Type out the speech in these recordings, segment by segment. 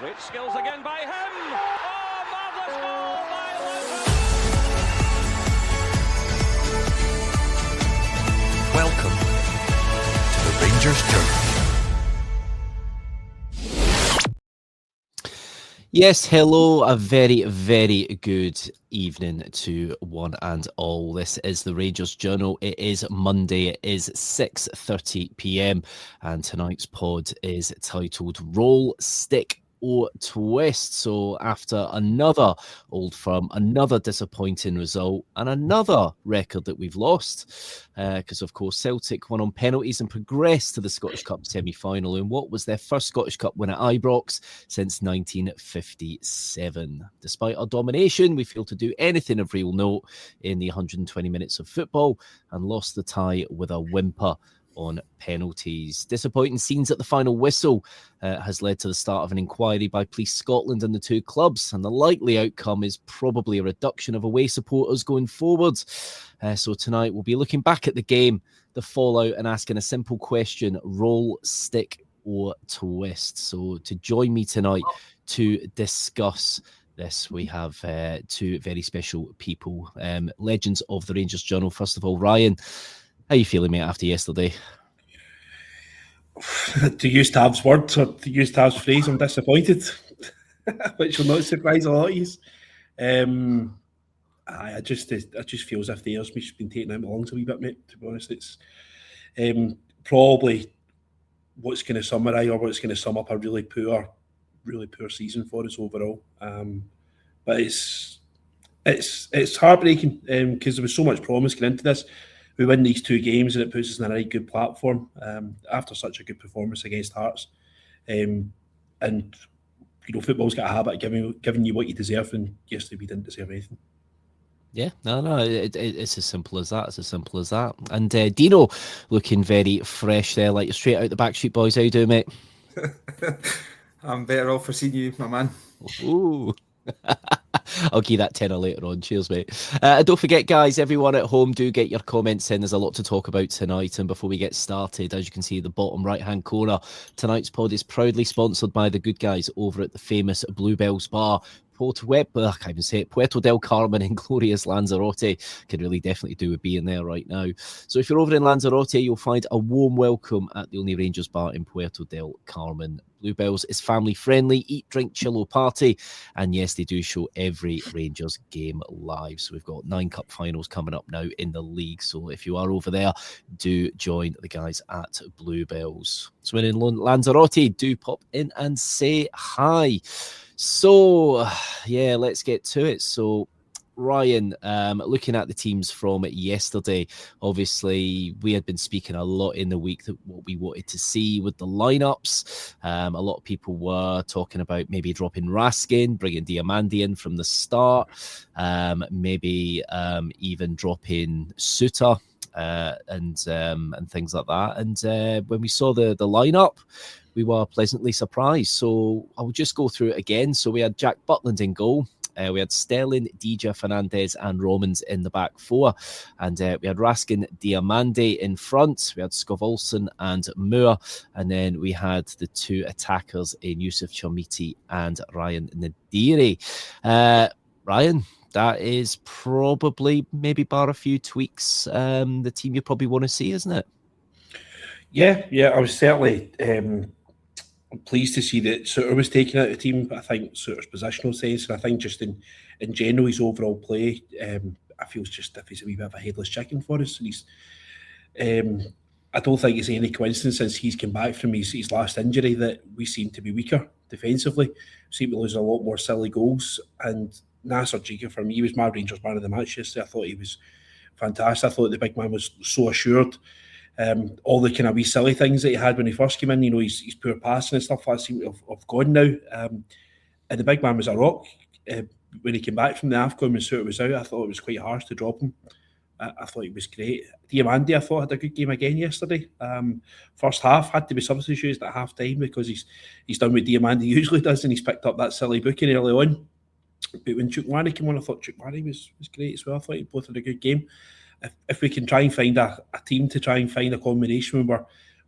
Great skills again by him. Oh, marvellous goal by Röhl. Welcome to the Rangers Journey. Yes, hello, a very, very good evening to one and all. This is the Rangers Journal. It is Monday, it is 6:30pm, and tonight's pod is titled Roll, Stick or Twist. So after another Old Firm, another disappointing result, and another record that we've lost, because of course Celtic won on penalties and progressed to the Scottish Cup semi-final in what was their first Scottish Cup win at Ibrox since 1957. Despite our domination, we failed to do anything of real note in the 120 minutes of football and lost the tie with a whimper on penalties. Disappointing scenes at the final whistle has led to the start of an inquiry by Police Scotland and the two clubs, and the likely outcome is probably a reduction of away supporters going forward. So tonight we'll be looking back at the game, the fallout, and asking a simple question: roll, stick or twist? So to join me tonight to discuss this, we have two very special people, legends of the Rangers Journal. First of all, Ryan, how are you feeling, mate, after yesterday? To use Tav's words or to use Tav's phrase, I'm disappointed, which will not surprise a lot of you. I just feel as if the air's been taken out my lungs a wee bit, mate. To be honest, it's probably what's going to summarise or what's going to sum up a really poor season for us overall. But it's heartbreaking because there was so much promise going into this. We win these two games and it puts us in a right good platform after such a good performance against Hearts. And you know, football's got a habit of giving you what you deserve, and yesterday we didn't deserve anything. Yeah, no, it's as simple as that. It's as simple as that. And Deano looking very fresh there, like you're straight out the Backstreet Boys. How you doing, mate? I'm better off for seeing you, my man. Ooh. I'll give that tenner later on. Cheers, mate. Don't forget, guys, everyone at home, do get your comments in. There's a lot to talk about tonight. And before we get started, as you can see the bottom right-hand corner, tonight's pod is proudly sponsored by the good guys over at the famous Bluebells Bar. Puerto del Carmen in glorious Lanzarote. Could really definitely do with being there right now. So if you're over in Lanzarote, you'll find a warm welcome at the only Rangers bar in Puerto del Carmen. Bluebells is family friendly, eat, drink, chill or party. And yes, they do show every Rangers game live. So we've got 9 cup finals coming up now in the league. So if you are over there, do join the guys at Bluebells. So when in Lanzarote, do pop in and say hi. So, yeah, let's get to it. So, Ryan, looking at the teams from yesterday, obviously we had been speaking a lot in the week that what we wanted to see with the lineups. A lot of people were talking about maybe dropping Raskin, bringing Diamandi in from the start, maybe even dropping Suter. And things like that. And when we saw the lineup, we were pleasantly surprised. So I'll just go through it again. So we had Jack Butland in goal. We had Sterling, DJ Fernandez and Romans in the back four. And we had Raskin, Diamandi in front. We had Skov Olsen and Moore. And then we had the two attackers in Yusuf Chomiti and Ryan Nadiri. Ryan, that is probably, maybe bar a few tweaks, the team you probably want to see, isn't it? Yeah, I was certainly pleased to see that Suter was taken out of the team. I think Suter's positional sense, and I think just in general his overall play, I feel just if he's a wee bit of a headless chicken for us. And he's, I don't think it's any coincidence since he's come back from his last injury that we seem to be weaker defensively. We seem to lose a lot more silly goals. And Nasser Jiga, for me, was my Rangers man of the match yesterday. I thought he was fantastic. I thought the big man was so assured. All the kind of wee silly things that he had when he first came in, you know, his poor passing and stuff, that seem to have gone now. And the big man was a rock. When he came back from the AFCON when Suter was out, I thought it was quite harsh to drop him. I thought he was great. Diamandi, I thought, had a good game again yesterday. First half had to be substituted at half time because he's done what Diamandi usually does, and he's picked up that silly booking early on. But when Chukwani came on, I thought Chukwani was great as well. I thought he both had a good game. If we can try and find a team to try and find a combination when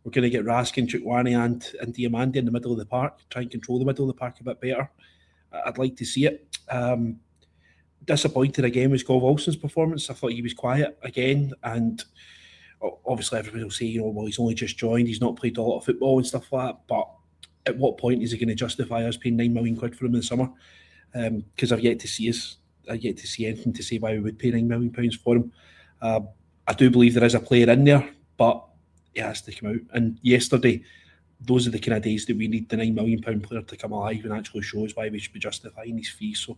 we're we're going to get Raskin, Chukwani and Diamandi in the middle of the park, try and control the middle of the park a bit better. I'd like to see it. Disappointed again with Scott Wilson's performance. I thought he was quiet again, and obviously everybody will say, well, he's only just joined, he's not played a lot of football and stuff like that, but at what point is he going to justify us paying £9 million for him in the summer? Because I've yet to see anything to say why we would pay £9 million for him. I do believe there is a player in there, but he has to come out. And yesterday, those are the kind of days that we need the £9 million player to come alive and actually show us why we should be justifying his fees. So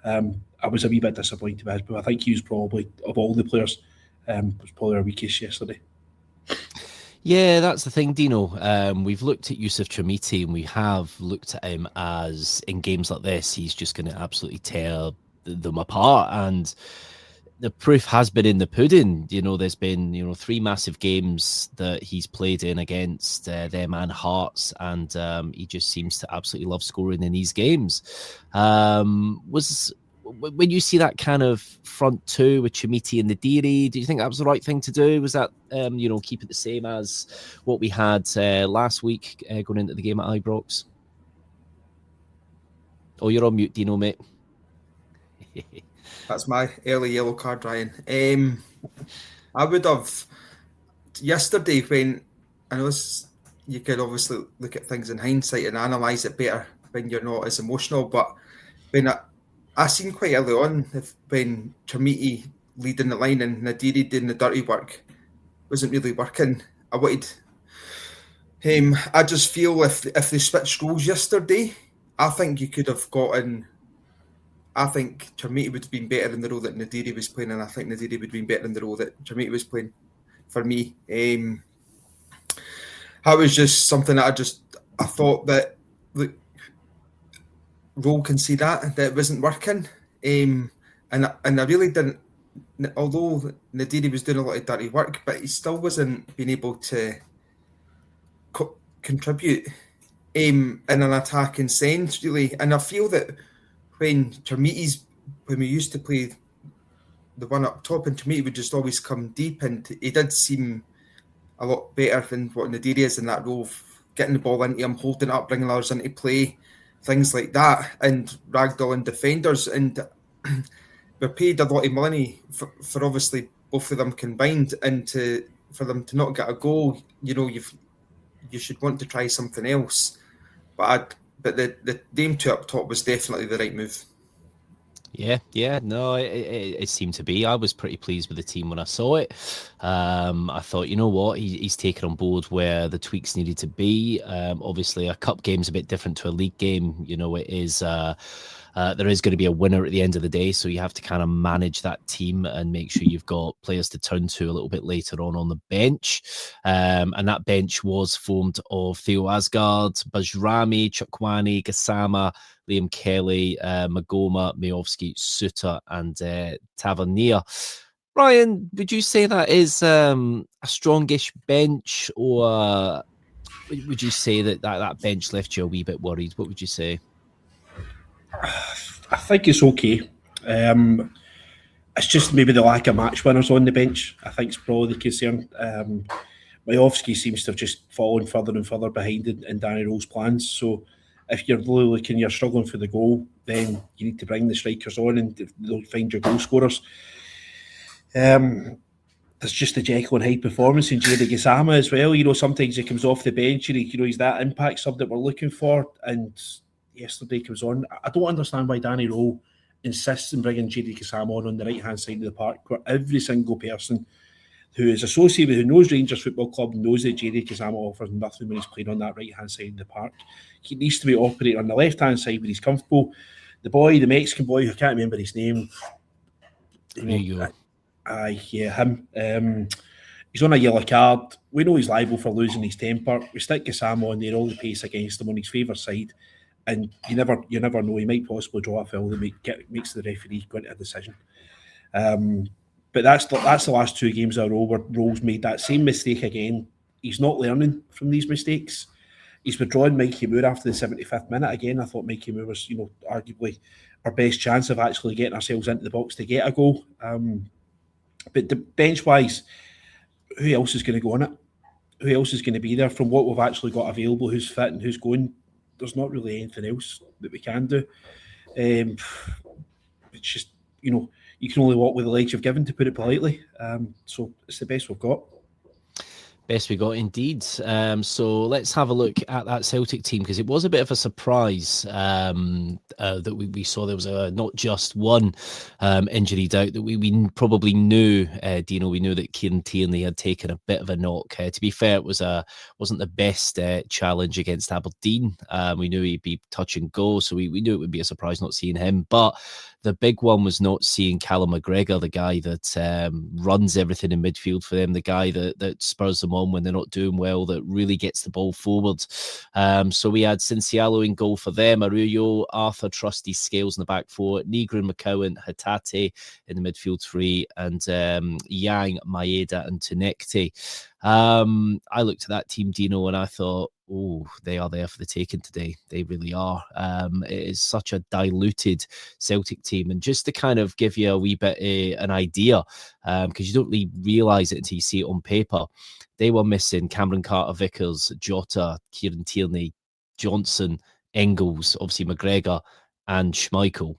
I was a wee bit disappointed with him, but I think he was probably, of all the players, was probably our weakest yesterday. Yeah, that's the thing, Dino. We've looked at Yusuf Chamiti and we have looked at him as, in games like this, he's just going to absolutely tear them apart. And the proof has been in the pudding. There's been, 3 massive games that he's played in against them and Hearts, and he just seems to absolutely love scoring in these games. When you see that kind of front two with Chamiti and Nadiri, do you think that was the right thing to do? Was that, keep it the same as what we had last week going into the game at Ibrox? Oh, you're on mute, Dino, mate. That's my early yellow card, Ryan. I would have, yesterday, when, I know you could obviously look at things in hindsight and analyse it better when you're not as emotional, but when I seen quite early on when Chamiti leading the line and Nadiri doing the dirty work wasn't really working. I just feel if they switched roles yesterday, I think you could have gotten. I think Chamiti would have been better in the role that Nadiri was playing, and I think Nadiri would have been better in the role that Chamiti was playing. For me, that was just something that I thought that. Look, Röhl can see that it wasn't working, and I really didn't. Although Nadiri was doing a lot of dirty work, but he still wasn't being able to contribute in an attacking sense, really. And I feel that when we used to play the one up top, and Chamiti would just always come deep, and he did seem a lot better than what Nadiri is in that role, getting the ball into him, holding it up, bringing others into play. Things like that, and ragdolling defenders, and we're paid a lot of money for obviously both of them combined, and for them to not get a goal, you should want to try something else. But the Dame 2 up top was definitely the right move. Yeah, no, it seemed to be. I was pretty pleased with the team when I saw it. I thought, you know what, he's taken on board where the tweaks needed to be. Obviously, a cup game's a bit different to a league game. It is. There is going to be a winner at the end of the day, so you have to kind of manage that team and make sure you've got players to turn to a little bit later on the bench. And that bench was formed of Theo Asgard, Bajrami, Chukwani, Gassama, Liam Kelly, Magoma, Miovski, Suter, and Tavernier. Ryan, would you say that is a strongish bench, or would you say that bench left you a wee bit worried? What would you say? I think it's okay. It's just maybe the lack of match winners on the bench, I think, is probably the concern. Miovski seems to have just fallen further and further behind in Danny Röhl's plans. So if you're really looking, you're struggling for the goal, then you need to bring the strikers on and they'll find your goal scorers. There's just the Jekyll and Hyde performance in Jerry Gassama as well. Sometimes he comes off the bench and he's that impact sub that we're looking for, and yesterday comes on. I don't understand why Danny Röhl insists on bringing Jerry Gassama on the right-hand side of the park, where every single person who is associated, who knows Rangers Football Club, knows that Jerry Gassama offers nothing when he's playing on that right-hand side of the park. He needs to be operating on the left-hand side where he's comfortable. The Mexican boy, who I can't remember his name. Him. He's on a yellow card. We know he's liable for losing his temper. We stick Gassama on there, all the pace against him on his favourite side. And you never know, he might possibly draw a foul that makes the referee go into a decision. But that's the last 2 games in a row where Röhl's made that same mistake again. He's not learning from these mistakes. He's withdrawn Mikey Moore after the 75th minute. Again, I thought Mikey Moore was, arguably our best chance of actually getting ourselves into the box to get a goal. But the bench-wise, who else is going to go on it? who else is going to be there from what we've actually got available, who's fit and who's going. There's not really anything else that we can do. It's just, you can only walk with the legs you've given, to put it politely. So it's the best we've got. Best we got indeed. So let's have a look at that Celtic team, because it was a bit of a surprise that we saw there was not just one injury out that we probably knew. Deano, we knew that Kieran Tierney had taken a bit of a knock. To be fair, it wasn't the best challenge against Aberdeen. We knew he'd be touch and go, so we knew it would be a surprise not seeing him. But the big one was not seeing Callum McGregor, the guy that runs everything in midfield for them, the guy that spurs them on when they're not doing well, that really gets the ball forward. So we had Cincialo in goal for them, Arroyo, Arthur, Trusty, Scales in the back four, Negrin, McCowan, Hatate in the midfield three, and Yang, Maeda and Tunekte. I looked at that team, Deano, and I thought, oh, they are there for the taking today. They really are. It is such a diluted Celtic team. And just to kind of give you a wee bit an idea, because you don't really realise it until you see it on paper, they were missing Cameron Carter-Vickers, Jota, Kieran Tierney, Johnson, Engels, obviously McGregor, and Schmeichel.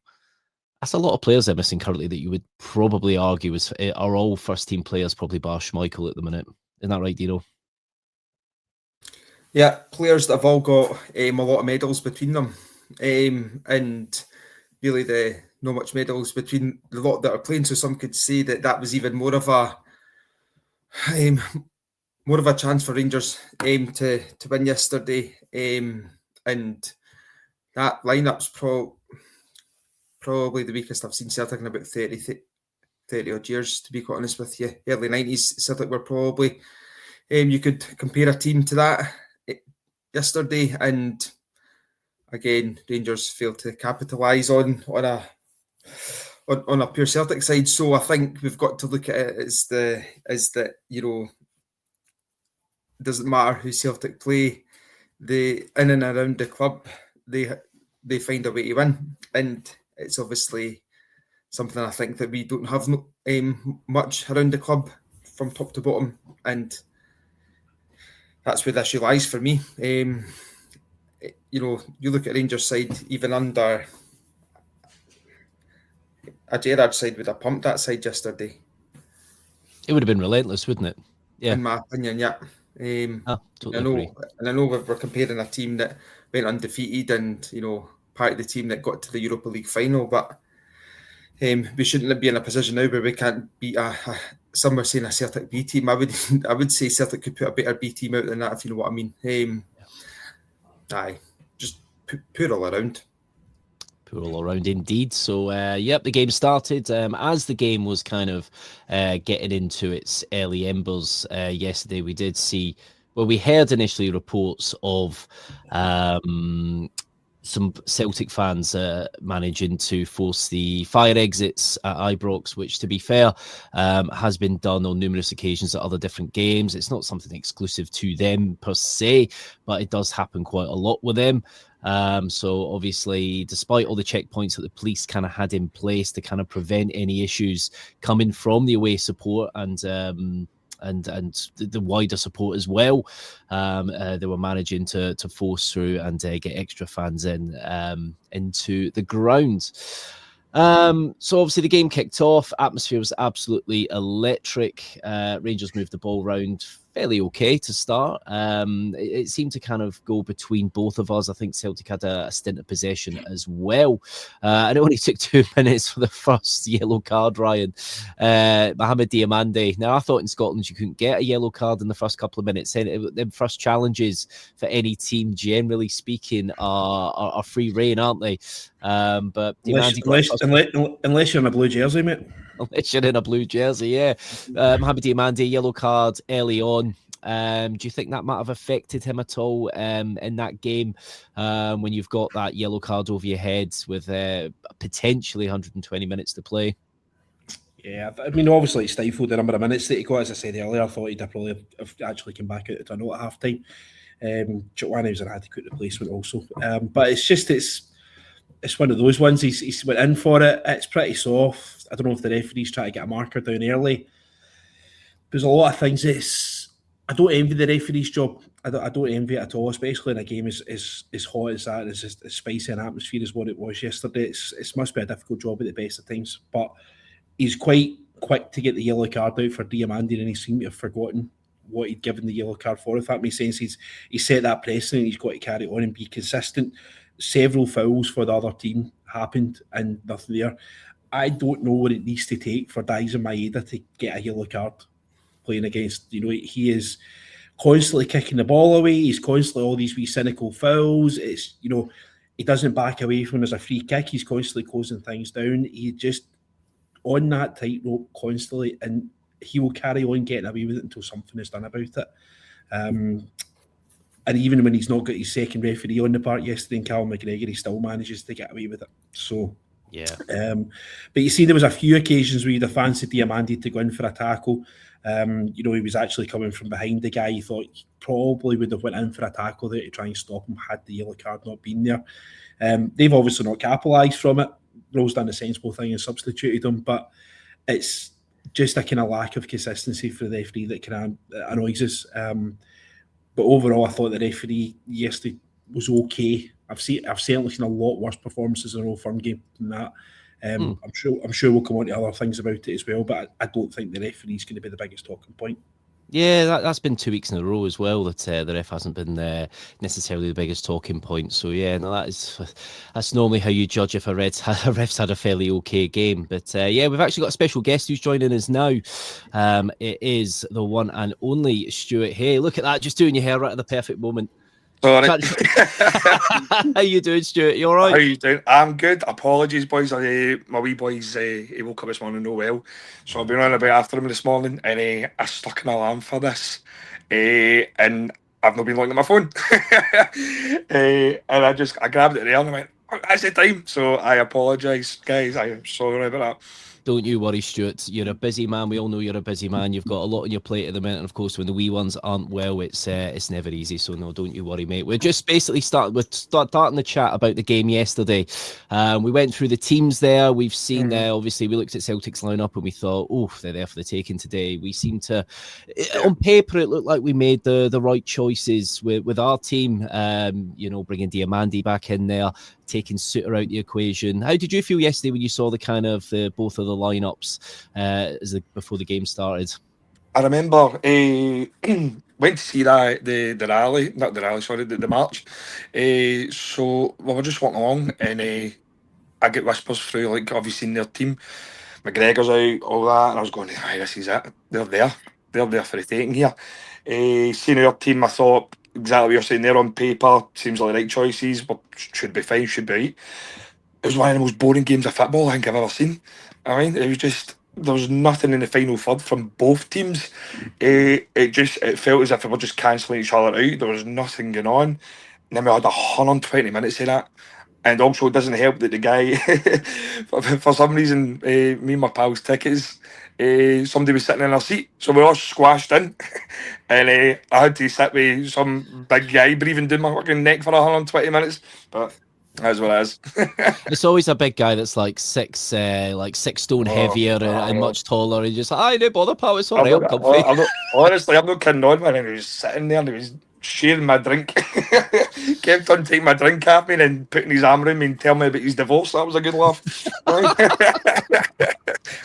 That's a lot of players they're missing currently that you would probably argue are all first-team players, probably bar Schmeichel at the minute. Isn't that right, Deano? Yeah, players that have all got a lot of medals between them, and really not much medals between the lot that are playing. So some could say that was even more of a chance for Rangers to win yesterday, and that lineup's probably the weakest I've seen Celtic in about 30 odd years, to be quite honest with you. Early 90s Celtic were probably, you could compare a team to that yesterday, and again Rangers failed to capitalise on a pure Celtic side. So I think we've got to look at it as that doesn't matter who Celtic play, in and around the club they find a way to win, and it's obviously something I think that we don't have much around the club from top to bottom, and that's where the issue lies for me. You look at Rangers side, even under a Gerrard side would have pumped that side yesterday. It would have been relentless, wouldn't it? Yeah, in my opinion, yeah. Totally agree. And I know we're comparing a team that went undefeated and part of the team that got to the Europa League final, but we shouldn't be in a position now where we can't beat some are saying a Celtic B team. I would say Celtic could put a better B team out than that, if you know what I mean. Just poor all around. Poor all around indeed. So, the game started. As the game was kind of getting into its early embers yesterday, we did see, we heard initially reports of some Celtic fans managing to force the fire exits at Ibrox, which, to be fair, has been done on numerous occasions at other different games. It's not something exclusive to them per se, but it does happen quite a lot with them. So obviously, despite all the checkpoints that the police kind of had in place to kind of prevent any issues coming from the away support and the wider support as well, they were managing to force through and get extra fans into the ground. So obviously the game kicked off. Atmosphere was absolutely electric. Rangers moved the ball around fairly okay to start. It seemed to kind of go between both of us. I think Celtic had a stint of possession as well. And it only took 2 minutes for the first yellow card, Ryan. Mohamed Diamande. Now, I thought in Scotland you couldn't get a yellow card in the first couple of minutes. Them first challenges for any team, generally speaking, are free reign, aren't they? But unless you're in a blue jersey, mate. Unless you're in a blue jersey, yeah. Mohamed Diamande, yellow card early on. Do you think that might have affected him at all in that game when you've got that yellow card over your head with potentially 120 minutes to play? Yeah, I mean, obviously it stifled the number of minutes that he got. As I said earlier, I thought he'd probably have actually come back out to a note at half time. Chitwane was an adequate replacement also. But it's one of those ones. He's went in for it. It's pretty soft. I don't know if the referee's trying to get a marker down early. There's a lot of things. I don't envy the referee's job. I don't envy it at all, especially in a game as hot as that, as spicy an atmosphere as what it was yesterday. It must be a difficult job at the best of times, but he's quite quick to get the yellow card out for Diamandi, and he seemed to have forgotten what he'd given the yellow card for. If that makes sense, he set that precedent. He's got to carry on and be consistent. Several fouls for the other team happened and nothing there. I don't know what it needs to take for Daizen Maeda to get a yellow card playing against. He is constantly kicking the ball away. He's constantly all these wee cynical fouls. It's he doesn't back away from there's a free kick. He's constantly closing things down. He just on that tightrope constantly, and he will carry on getting away with it until something is done about it. And even when he's not got his second referee on the park yesterday in Callum McGregor, he still manages to get away with it. So, yeah. But you see, there was a few occasions where you'd have fancied Diamandi to go in for a tackle. He was actually coming from behind the guy. He thought he probably would have went in for a tackle there to try and stop him had the yellow card not been there. They've obviously not capitalised from it. Röhl's done a sensible thing and substituted him, but it's just a kind of lack of consistency for the referee that kind of annoys us. But overall, I thought the referee yesterday was okay. I've certainly seen a lot worse performances in an Old Firm game than that. I'm sure we'll come on to other things about it as well, but I don't think the referee's going to be the biggest talking point. Yeah, that's been 2 weeks in a row as well that the ref hasn't been necessarily the biggest talking point. So yeah, no, that's normally how you judge if a ref's had a fairly okay game. But yeah, we've actually got a special guest who's joining us now. It is the one and only Stuart Hay. Look at that, just doing your hair right at the perfect moment. Sorry. How you doing, Stuart? You all right? How you doing? I'm good. Apologies, boys. My wee boy's he woke up this morning no well, so I've been running about after him this morning, and I stuck an alarm for this, and I've not been looking at my phone, and I grabbed it there and I went, "That's the time." So I apologise, guys. I am sorry about that. Don't you worry, Stuart. You're a busy man. We all know you're a busy man. You've got a lot on your plate at the minute. And of course, when the wee ones aren't well, it's never easy. So no, don't you worry, mate. We're just basically starting the chat about the game yesterday. We went through the teams there. We've seen obviously, we looked at Celtic's lineup and we thought, oh, they're there for the taking today. We seem to, on paper, it looked like we made the right choices with our team. Bringing Diamandi back in there, taking Suter out the equation. How did you feel yesterday when you saw the kind of both of the lineups before the game started? I remember went to see the rally, not the rally, sorry, the march. So we were just walking along, and I get whispers through, like, have you seen their team? McGregor's out, all that, and I was going, "Aye, this is it. They're there for the taking here." Seeing our team, I thought exactly what you're saying there on paper. Seems like the right choices, but should be fine, should be right. It was one of the most boring games of football I think I've ever seen. I mean, it was just, there was nothing in the final third from both teams. It felt as if we were just cancelling each other out. There was nothing going on. And then we had 120 minutes of that. And also, it doesn't help that the guy, for some reason, me and my pal's tickets, somebody was sitting in our seat, so we all squashed in, and I had to sit with some big guy breathing down my fucking neck for 120 minutes, but that's what it is. It's always a big guy that's like 6 stone heavier and much taller, and just like, no bother, pal, it's all right, I'm comfy. Honestly, I'm not kidding on, man, and he was sitting there and he was sharing my drink, kept on taking my drink off me and putting his arm around me and telling me about his divorce. That was a good laugh. I'm like,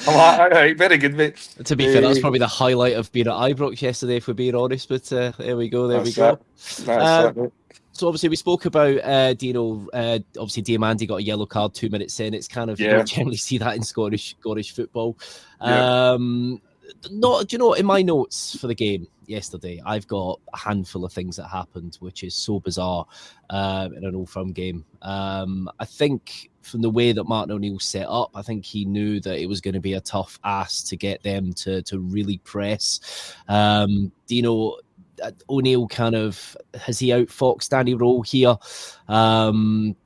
all right, very good, mate. To be fair, that's probably the highlight of being at Ibrox yesterday, if we're being honest, but there we go. So obviously we spoke about Deano. Obviously Diamandi got a yellow card 2 minutes in. It's kind of, you don't generally see that in Scottish football. In my notes for the game yesterday, I've got a handful of things that happened, which is so bizarre in an Old Firm game. I think from the way that Martin O'Neill set up, I think he knew that it was going to be a tough ask to get them to really press. O'Neill kind of, has he outfoxed Danny Röhl here?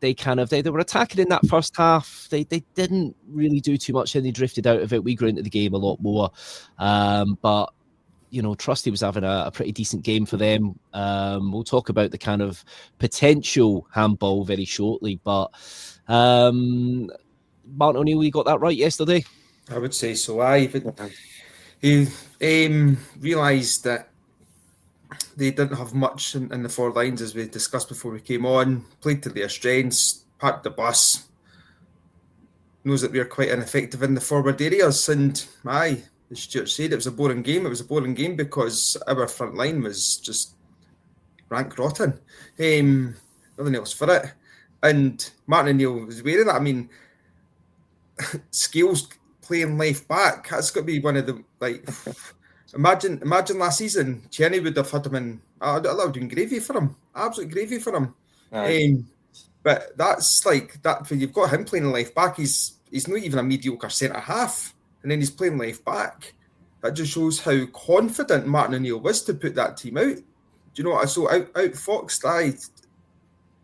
They were attacking in that first half. They didn't really do too much, and they drifted out of it. We grew into the game a lot more, but Trusty was having a pretty decent game for them. We'll talk about the kind of potential handball very shortly, but Martin O'Neill, you got that right yesterday? I would say so. He realised that they didn't have much in the four lines, as we discussed before we came on. Played to their strengths, parked the bus. Knows that we are quite ineffective in the forward areas. And as Stuart said, it was a boring game. It was a boring game because our front line was just rank rotten. Nothing else for it. And Martin O'Neill was wearing that. I mean, Scales playing left back, that's got to be one of the, like, imagine last season, Cheney would have had him in, I'd have been gravy for him, absolute gravy for him. But that's like, that when you've got him playing left back, he's not even a mediocre centre-half, and then he's playing left back. That just shows how confident Martin O'Neill was to put that team out. Do you know what? So outfoxed,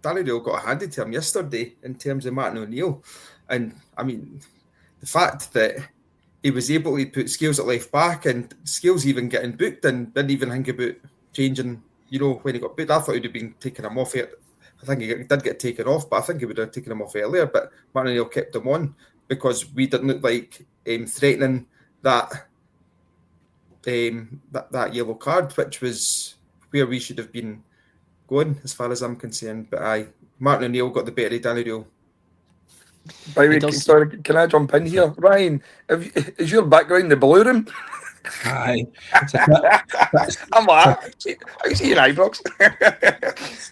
Danny Röhl got handed to him yesterday in terms of Martin O'Neill. And, I mean, the fact that he was able to put Scales at left back and Scales even getting booked and didn't even think about changing, when he got booked. I thought he'd have been taking him off it. I think he did get taken off, but I think he would have taken him off earlier. But Martin O'Neill kept him on because we didn't look like threatening that yellow card, which was where we should have been going, as far as I'm concerned. But Martin O'Neill got the better of Danny Röhl. By the way, sorry, can I jump in here? Ryan, is your background the blue room? Aye. I'm like, I see an Ibrox.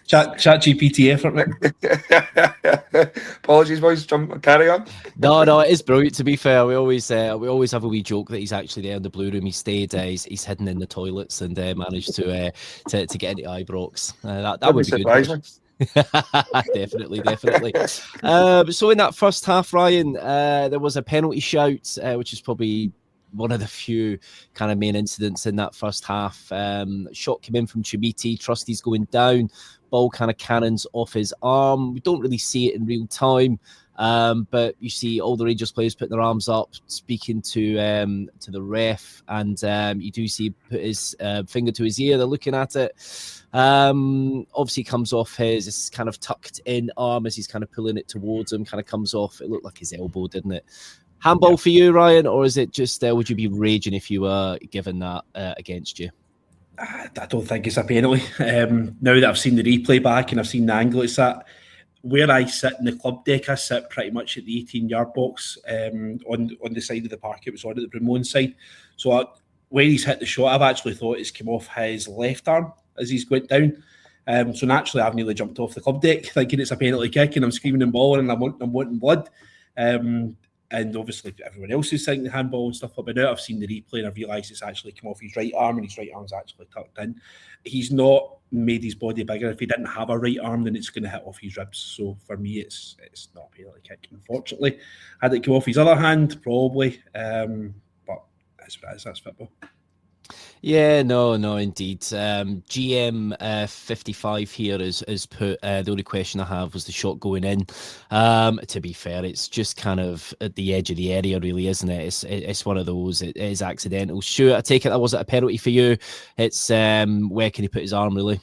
Chat GPT effort, mate. Apologies, boys. Carry on. No, it is brilliant. To be fair, we always have a wee joke that he's actually there in the blue room. He stayed. He's hidden in the toilets and managed to get into Ibrox. That would be good. Definitely. So in that first half, Ryan, there was a penalty shout, which is probably one of the few kind of main incidents in that first half. Shot came in from Chimiti, Trusty's going down, ball kind of cannons off his arm. We don't really see it in real time, but you see all the Rangers players putting their arms up, speaking to the ref, and you do see put his finger to his ear. They're looking at it. Obviously comes off his kind of tucked in arm as he's kind of pulling it towards him, kind of comes off. It looked like his elbow, didn't it? Handball for you, Ryan, or is it just would you be raging if you were given that against you? I don't think it's a penalty. Now that I've seen the replay back and I've seen the angle it's at, where I sit in the club deck, I sit pretty much at the 18-yard box on the side of the park it was on at the Brimone side. So where he's hit the shot, I've actually thought it's come off his left arm as he's went down. So naturally, I've nearly jumped off the club deck thinking it's a penalty kick and I'm screaming and bawling and I'm wanting blood. And obviously everyone else is saying the handball and stuff like that. Now I've seen the replay and I've realised it's actually come off his right arm and his right arm's actually tucked in. He's not made his body bigger. If he didn't have a right arm, then it's going to hit off his ribs. So for me, it's not a penalty kick, unfortunately. Had it come off his other hand, probably. But that's what it is, that's football. Yeah, no, indeed. GM 55 here is put. The only question I have was the shot going in. To be fair, it's just kind of at the edge of the area, really, isn't it? It's one of those. It is accidental. Sure, I take it that wasn't a penalty for you. It's where can he put his arm, really?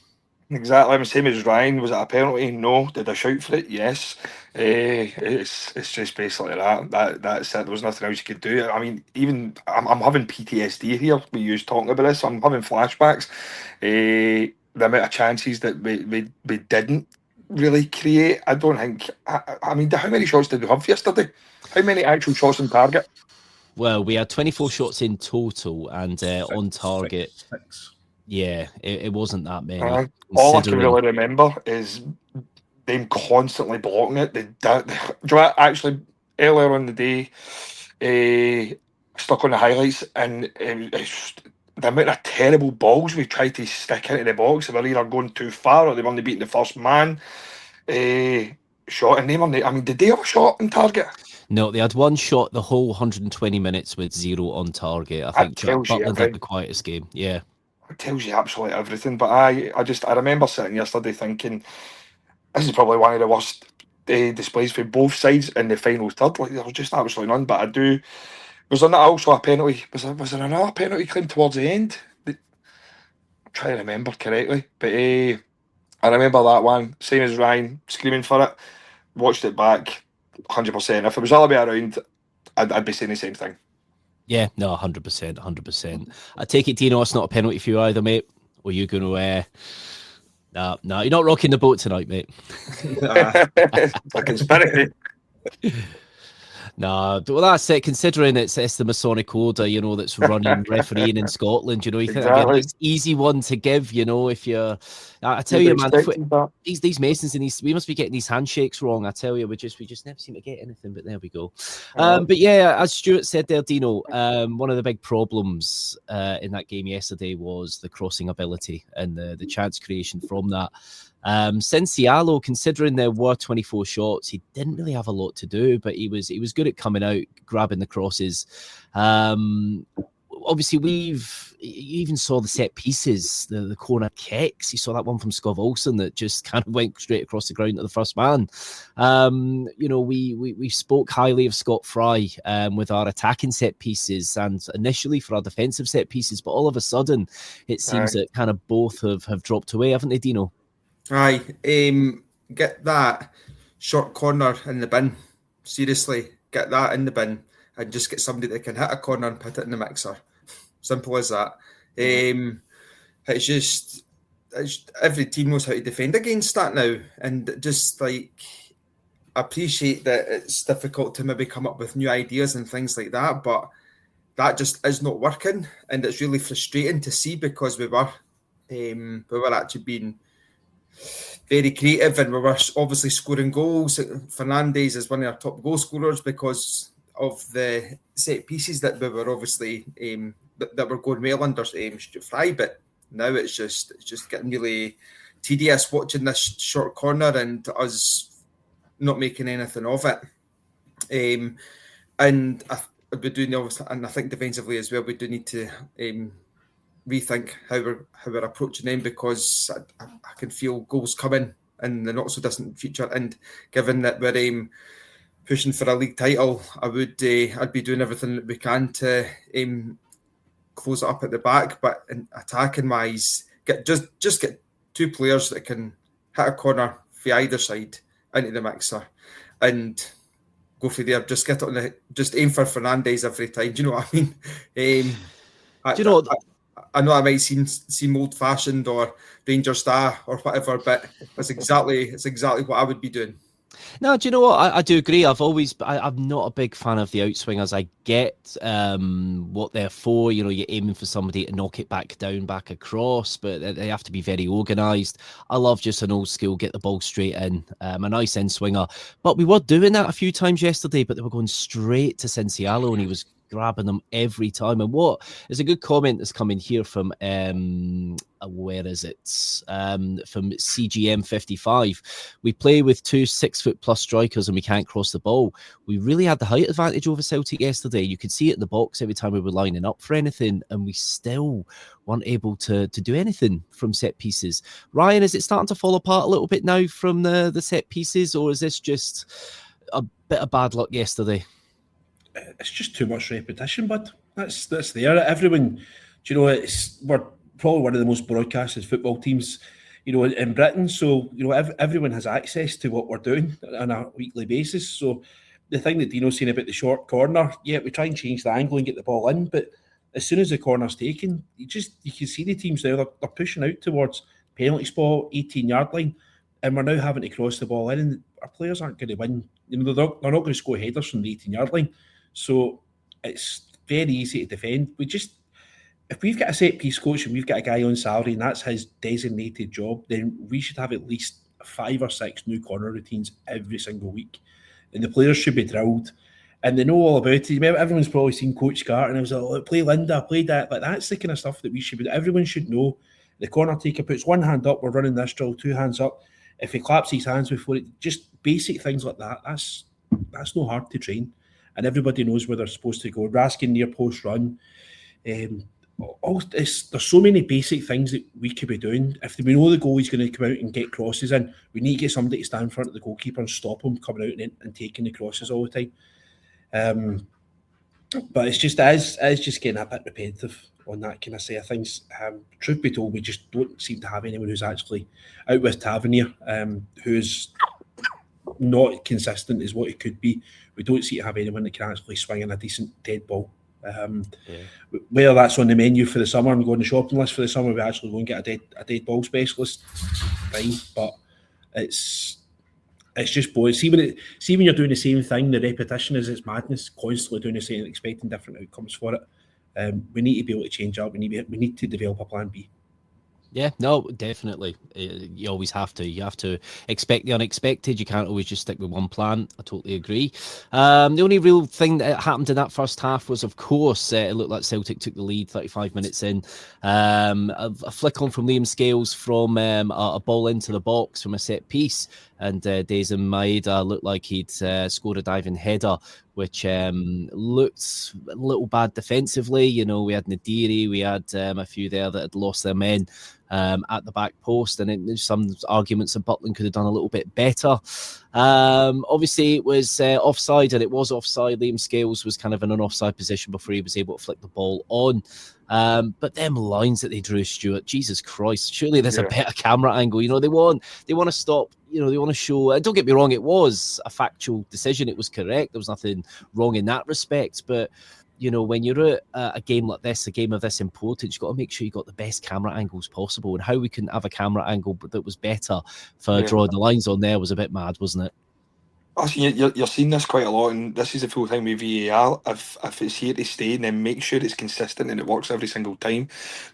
Exactly, I'm the same as Ryan. Was it a penalty? No. Did I shout for it? Yes. It's just basically that's it. There was nothing else you could do. I mean, even I'm having PTSD here with you talking about this. I'm having flashbacks. The amount of chances that we didn't really create. I don't think. I mean, how many shots did we have yesterday? How many actual shots on target? Well, we had 24 shots in total, and on target. Six. Yeah, it wasn't that many. All I can really remember is them constantly blocking it. Do you know what? Actually, earlier on the day, stuck on the highlights, and it's the amount of terrible balls we tried to stick into the box. They were either going too far or they weren't beating the first man. Shot and name. I mean, did they have a shot on target? No, they had one shot the whole 120 minutes with 0 on target. I think Butland had the quietest game. Yeah. It tells you absolutely everything. But I remember sitting yesterday thinking this is probably one of the worst displays for both sides in the final third. Like, there was just absolutely none. But was there not also a penalty? Was there another penalty claim towards the end? I'm trying to remember correctly. But I remember that one, same as Ryan, screaming for it. Watched it back, 100%. If it was all the way around, I'd be saying the same thing. Yeah, no, 100%. I take it, Deano, it's not a penalty for you either, mate. Or are you going to... No, you're not rocking the boat tonight, mate. Conspiracy. No, well, that's it. Considering it's the Masonic Order, that's running refereeing in Scotland, you think that'd be a nice, easy one to give, if you're... I tell you, man, these Masons and we must be getting these handshakes wrong. I tell you, we just never seem to get anything. But there we go. But yeah, as Stuart said there, Deano, one of the big problems in that game yesterday was the crossing ability and the chance creation from that. Cialo, considering there were 24 shots, he didn't really have a lot to do, but he was good at coming out, grabbing the crosses. Obviously, you even saw the set pieces, the corner kicks. You saw that one from Scov Olsen that just kind of went straight across the ground to the first man. We spoke highly of Scott Fry with our attacking set pieces and initially for our defensive set pieces, but all of a sudden it seems that kind of both have dropped away, haven't they, Deano? Aye, get that short corner in the bin. Seriously, get that in the bin and just get somebody that can hit a corner and put it in the mixer. Simple as that. It's just every team knows how to defend against that now, and just like I appreciate that it's difficult to maybe come up with new ideas and things like that, but that just is not working, and it's really frustrating to see because we were actually being very creative and we were obviously scoring goals. Fernandes is one of our top goal scorers because of the set pieces that we were obviously that were going well under Stuart Fry, but now it's just getting really tedious watching this short corner and us not making anything of it. And we do obviously, and I think defensively as well, we do need to rethink how we're approaching them because I can feel goals coming in the not so distant future. And given that we're pushing for a league title, I'd be doing everything that we can to close it up at the back. But in attacking wise, get two players that can hit a corner for either side into the mixer and go for there. Just get it just aim for Fernandes every time. Do you know what I mean? Do you know? I know I might seem old-fashioned or Ranger Star or whatever, but it's exactly what I would be doing. No, do you know what? I do agree. I'm not a big fan of the outswingers. I get what they're for. You're aiming for somebody to knock it back across, but they have to be very organised. I love just an old school, get the ball straight in, a nice end swinger. But we were doing that a few times yesterday, but they were going straight to Cialo and he was grabbing them every time. And what is a good comment that's coming here from where is it? From CGM 55. We play with 2 6-foot+ strikers and we can't cross the ball. We really had the height advantage over Celtic yesterday. You could see it in the box every time we were lining up for anything, and we still weren't able to do anything from set pieces. Ryan, is it starting to fall apart a little bit now from the set pieces, or is this just a bit of bad luck yesterday? It's just too much repetition, bud. That's there. Everyone, we're probably one of the most broadcasted football teams, in Britain. So, everyone has access to what we're doing on a weekly basis. So the thing that Deano's saying about the short corner, yeah, we try and change the angle and get the ball in, but as soon as the corner's taken, you can see the teams now, they're pushing out towards penalty spot, 18-yard line, and we're now having to cross the ball in, and our players aren't going to win. They're not going to score headers from the 18-yard line. So it's very easy to defend. If we've got a set piece coach and we've got a guy on salary and that's his designated job, then we should have at least 5 or 6 new corner routines every single week. And the players should be drilled and they know all about it. Remember, everyone's probably seen Coach Carter and I was like, play Linda, play that. Like, that's the kind of stuff that we should be. Everyone should know. The corner taker puts one hand up, we're running this drill, 2 hands up. If he claps his hands before it, just basic things like that. That's not hard to train. And everybody knows where they're supposed to go. Raskin near post run. There's so many basic things that we could be doing. If we know the goalie's going to come out and get crosses in, we need to get somebody to stand in front of the goalkeeper and stop him coming out and taking the crosses all the time. But it's just getting a bit repetitive on that kind of side of things. Truth be told, we just don't seem to have anyone who's actually out with Tavernier, who's not consistent as what it could be. We don't seem to have anyone that can actually swing in a decent dead ball. Whether that's on the menu for the summer and go on the shopping list for the summer, we actually go and get a dead ball specialist, fine. But it's just boring. See when you're doing the same thing, the repetition it's madness. Constantly doing the same, expecting different outcomes for it. We need to be able to change up. We need to develop a plan B. Yeah, no, definitely. You always have to. You have to expect the unexpected. You can't always just stick with one plan. I totally agree. The only real thing that happened in that first half was, of course, it looked like Celtic took the lead 35 minutes in. A flick on from Liam Scales from a ball into the box from a set piece. And Dejan Maeda looked like he'd scored a diving header, which looked a little bad defensively. You know, we had Nadiri, we had a few there that had lost their men at the back post, and there's some arguments that Butland could have done a little bit better. Obviously, it was offside, and it was offside. Liam Scales was kind of in an offside position before he was able to flick the ball on. But them lines that they drew, Stuart, Jesus Christ, surely there's a better camera angle. You know, they want to stop, you know, they want to show, don't get me wrong, it was a factual decision. It was correct. There was nothing wrong in that respect. But, you know, when you're at a game like this, a game of this importance, you've got to make sure you got the best camera angles possible. And how we couldn't have a camera angle that was better for drawing the lines on there was a bit mad, wasn't it? You're seeing this quite a lot, and this is the full time with VAR. If it's here to stay, then make sure it's consistent and it works every single time.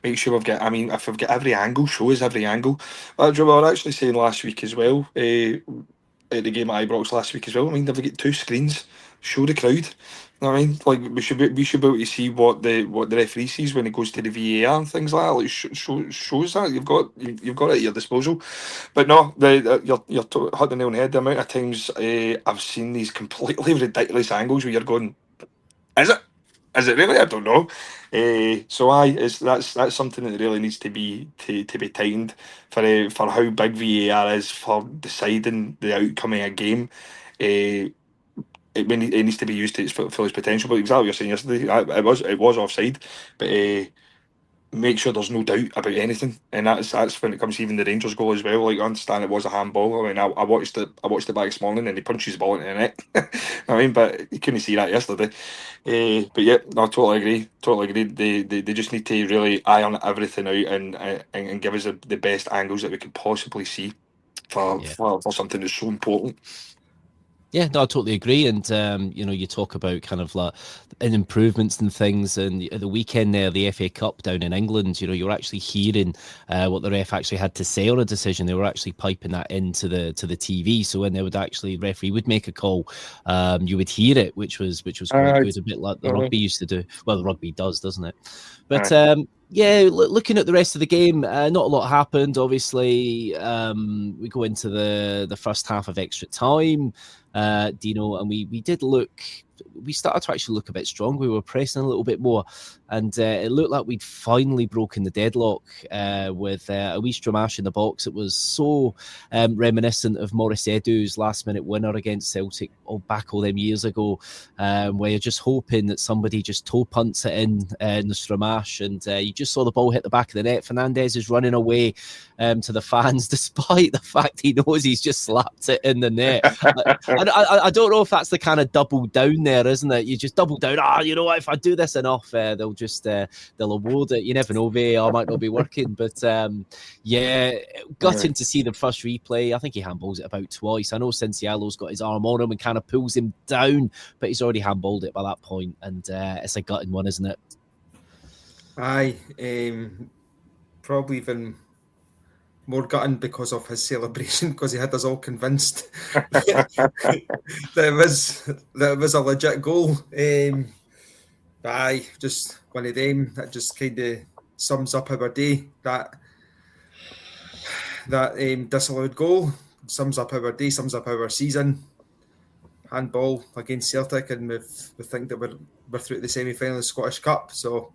Make sure if we've got every angle, show us every angle. We were actually saying last week as well, at the game at Ibrox last week as well. I mean, they've got 2 screens. Show the crowd. You know what I mean, like we should be able to see what the referee sees when it goes to the VAR and things like that. Like shows that you've got it at your disposal. But no, you're hit the nail on the head. The amount of times I've seen these completely ridiculous angles where you're going, is it really? I don't know. So that's something that really needs to be tightened for how big VAR is for deciding the outcome of a game. It needs to be used to its fullest potential. But exactly what you're saying yesterday, it was offside, but make sure there's no doubt about anything, and that's when it comes to even the Rangers goal as well. Like, I understand it was a handball. I mean, I watched it back this morning, and he punches the ball into the net. I mean, but you couldn't see that yesterday. But yeah, no, I totally agree. They just need to really iron everything out and give us the best angles that we could possibly see for something that's so important. Yeah, no, I totally agree. And, you know, you talk about kind of like improvements and things. And at the weekend there, the FA Cup down in England, you know, you're actually hearing what the ref actually had to say on a decision. They were actually piping that into the TV. So when they would referee would make a call, you would hear it, which was quite good. A bit like the rugby used to do. Well, the rugby doesn't it? But, yeah, looking at the rest of the game, not a lot happened. Obviously, we go into the first half of extra time, Deano, and we started to actually look a bit strong. We were pressing a little bit more, and it looked like we'd finally broken the deadlock with a wee Stramash in the box. It was so reminiscent of Maurice Edu's last-minute winner against Celtic back all them years ago, where you're just hoping that somebody just toe punts it in the Stramash, and you just saw the ball hit the back of the net. Fernandez is running away to the fans, despite the fact he knows he's just slapped it in the net. I don't know if that's the kind of double down there, isn't it? You just double down. You know what? If I do this enough, they'll award it. You never know. VAR might not be working, but yeah, gutting to see the first replay. I think he handballs it about twice. I know Cincialo's got his arm on him and kind of pulls him down, but he's already handballed it by that point, and it's a gutting one, isn't it? Aye, probably even more gutting because of his celebration, because he had us all convinced that it was a legit goal. Aye, just one of them that just kind of sums up our day. That disallowed goal sums up our day, sums up our season. Handball against Celtic, and we think that we're through to the semi-final of the Scottish Cup. So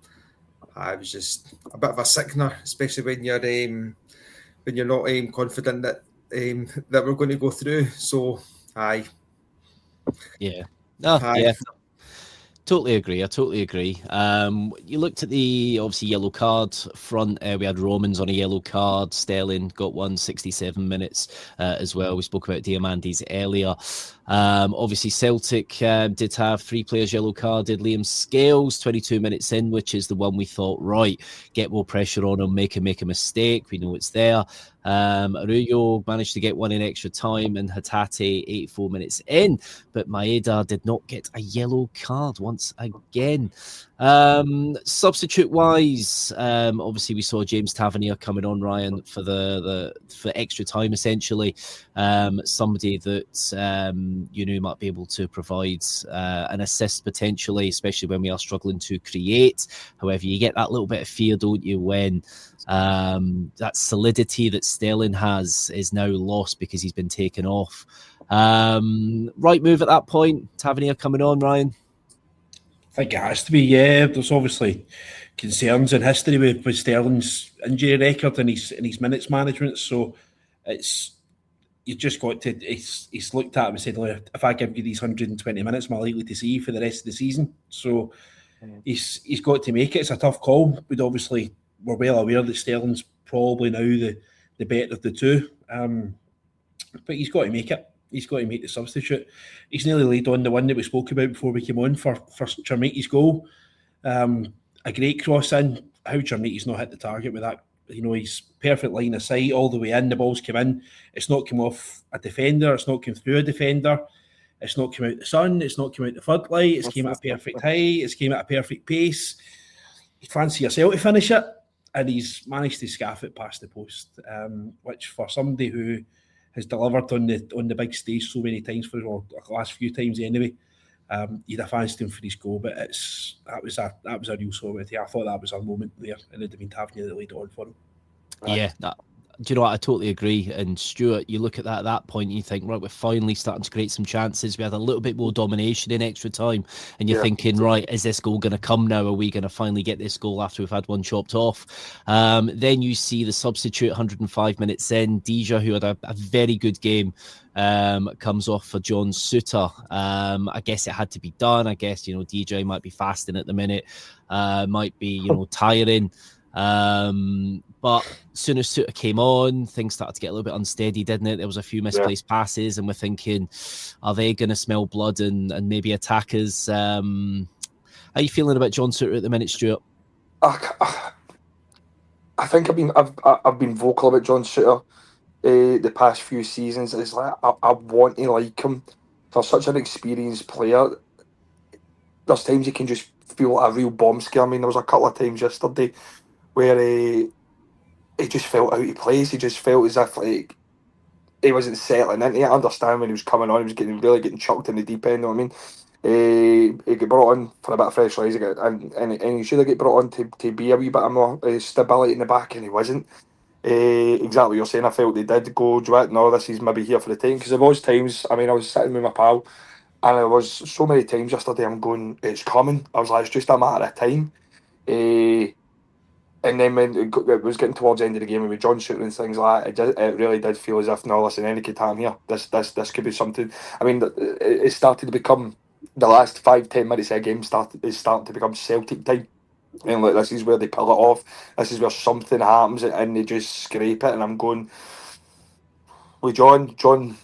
it was just a bit of a sickener, especially when you're not confident that we're going to go through. So aye. Yeah. No, aye. Yeah. Totally agree. I totally agree. You looked at the obviously yellow card front. We had Romans on a yellow card. Sterling got one 67 minutes as well. We spoke about Diamandis earlier. Obviously, Celtic did have 3 players yellow carded. Liam Scales, 22 minutes in, which is the one we thought, right, get more pressure on him, make a mistake. We know it's there. Röhl managed to get one in extra time, and Hatate 84 minutes in, but Maeda did not get a yellow card once again. Substitute wise, obviously we saw James Tavernier coming on, Ryan, for for extra time, essentially. Somebody that might be able to provide an assist potentially, especially when we are struggling to create. However, you get that little bit of fear, don't you, when that solidity that Sterling has is now lost because he's been taken off. Right move at that point. Tavernier coming on, Ryan. I think it has to be, yeah. There's obviously concerns in history with Sterling's injury record and his minutes management. So you just got to. He's looked at him and said, "Look, if I give you these 120 minutes, am I likely to see you for the rest of the season?" So he's got to make it. It's a tough call. We're well aware that Sterling's probably now the better of the two, but he's got to make it. He's got to make the substitute. He's nearly laid on the one that we spoke about before we came on for Chermiti's goal. A great cross in. How Chermiti's not hit the target with that. He's perfect line of sight all the way in. The ball's come in. It's not come off a defender. It's not come through a defender. It's not come out the sun. It's not come out the floodlight. It's came at a perfect height. It's came at a perfect pace. You'd fancy yourself to finish it, and he's managed to scaff it past the post, which for somebody who has delivered on the big stage so many times the last few times anyway, you'd have fancied him for his goal. But that was a real solidity. I thought that was a moment there, and it'd have been Tavernier that laid it on for him. Yeah, do you know what? I totally agree. And Stuart, you look at that at that point, and you think, right, we're finally starting to create some chances. We had a little bit more domination in extra time, and you're thinking, right, is this goal going to come now? Are we going to finally get this goal after we've had one chopped off? Then you see the substitute 105 minutes in. Deja, who had a very good game, comes off for John Suter. I guess it had to be done. I guess, DJ might be fasting at the minute, might be, tiring. But as soon as Suter came on, things started to get a little bit unsteady, didn't it? There was a few misplaced passes, and we're thinking, are they going to smell blood and maybe attack us? How are you feeling about John Suter at the minute, Stuart? I think I've been vocal about John Suter the past few seasons. It's like I want to like him. For such an experienced player, there's times you can just feel a real bomb scare. I mean, there was a couple of times yesterday where he just felt out of place. He just felt as if like he wasn't settling into it. I understand when he was coming on, he was really getting chucked in the deep end. You know what I mean? He got brought on for a bit of fresh legs, and he should have got brought on to be a wee bit more stability in the back, and he wasn't. Exactly what you're saying. I felt they did go, no, this is maybe here for the time, because there was times. I mean, I was sitting with my pal, and there was so many times yesterday I'm going, it's coming. I was like, it's just a matter of time. And then when it was getting towards the end of the game, and with John Suter and things like that, it really did feel as if, no, listen, any time here, this could be something. I mean, it started to become, the last 5-10 minutes of a game is starting to become Celtic time. And like, this is where they pull it off. This is where something happens, and they just scrape it. And I'm going, with John,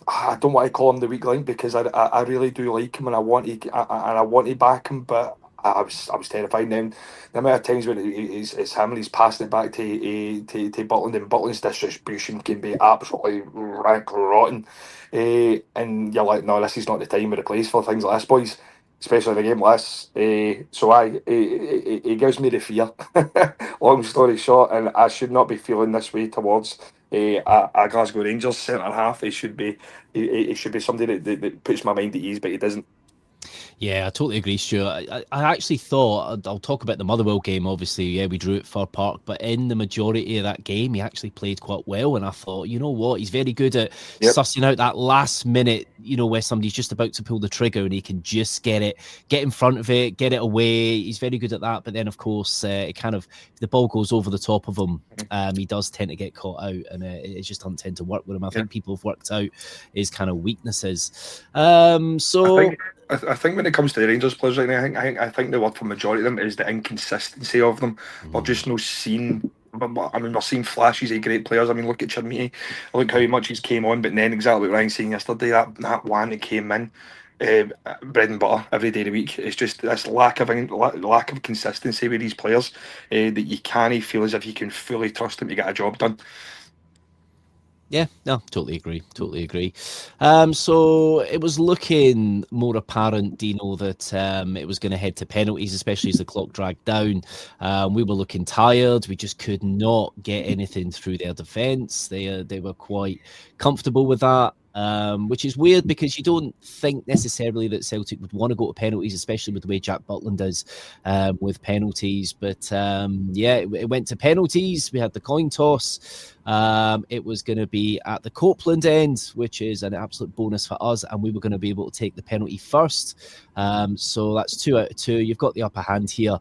I don't want to call him the weak link, because I really do like him, and I want to back him, but I was terrified. Then the amount of times when it's him and he's passing it back to Butland, and Butland's distribution can be absolutely rank rotten, and you're like, no, this is not the time or the place for things like this, boys, especially in a game like this. So he gives me the fear. Long story short, and I should not be feeling this way towards a Glasgow Rangers centre half. He should be somebody that puts my mind at ease, but he doesn't. Yeah, I totally agree, Stuart. I actually thought, I'll talk about the Motherwell game, obviously. Yeah, we drew at Fir Park, but in the majority of that game, he actually played quite well. And I thought, you know what, he's very good at sussing out that last minute, where somebody's just about to pull the trigger and he can just get in front of it, get it away. He's very good at that. But then, of course, if the ball goes over the top of him, he does tend to get caught out, and it just doesn't tend to work with him. I think people have worked out his kind of weaknesses. I think when it comes to the Rangers players right now, I think the word for majority of them is the inconsistency of them. We're just not seeing But, I mean, we're seeing flashes of great players. I mean, look at Chermiti. Look how much he's came on, but then exactly what Ryan's saying yesterday, that one that came in, bread and butter every day of the week. It's just this lack of consistency with these players that you can't feel as if you can fully trust them to get a job done. Yeah, no, totally agree. So it was looking more apparent, Deano, that it was going to head to penalties, especially as the clock dragged down. We were looking tired. We just could not get anything through their defence. They were quite comfortable with that. Which is weird because you don't think necessarily that Celtic would want to go to penalties, especially with the way Jack Butland does with penalties. But it went to penalties. We had the coin toss. It was going to be at the Copeland end, which is an absolute bonus for us, and we were going to be able to take the penalty first. So that's 2 out of 2. You've got the upper hand here.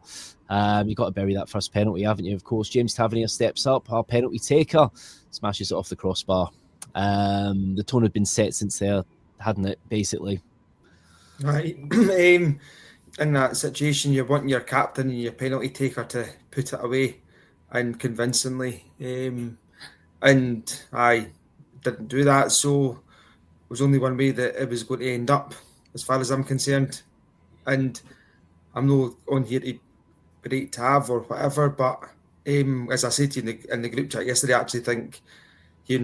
You've got to bury that first penalty, haven't you? Of course, James Tavernier steps up, our penalty taker, smashes it off the crossbar. The tone had been set since there, hadn't it, basically? Right. In that situation, you're wanting your captain and your penalty taker to put it away, and convincingly. And I didn't do that, so it was only one way that it was going to end up, as far as I'm concerned. And I'm not on here to break Tav or whatever, but as I said to you in the group chat yesterday, I actually think, he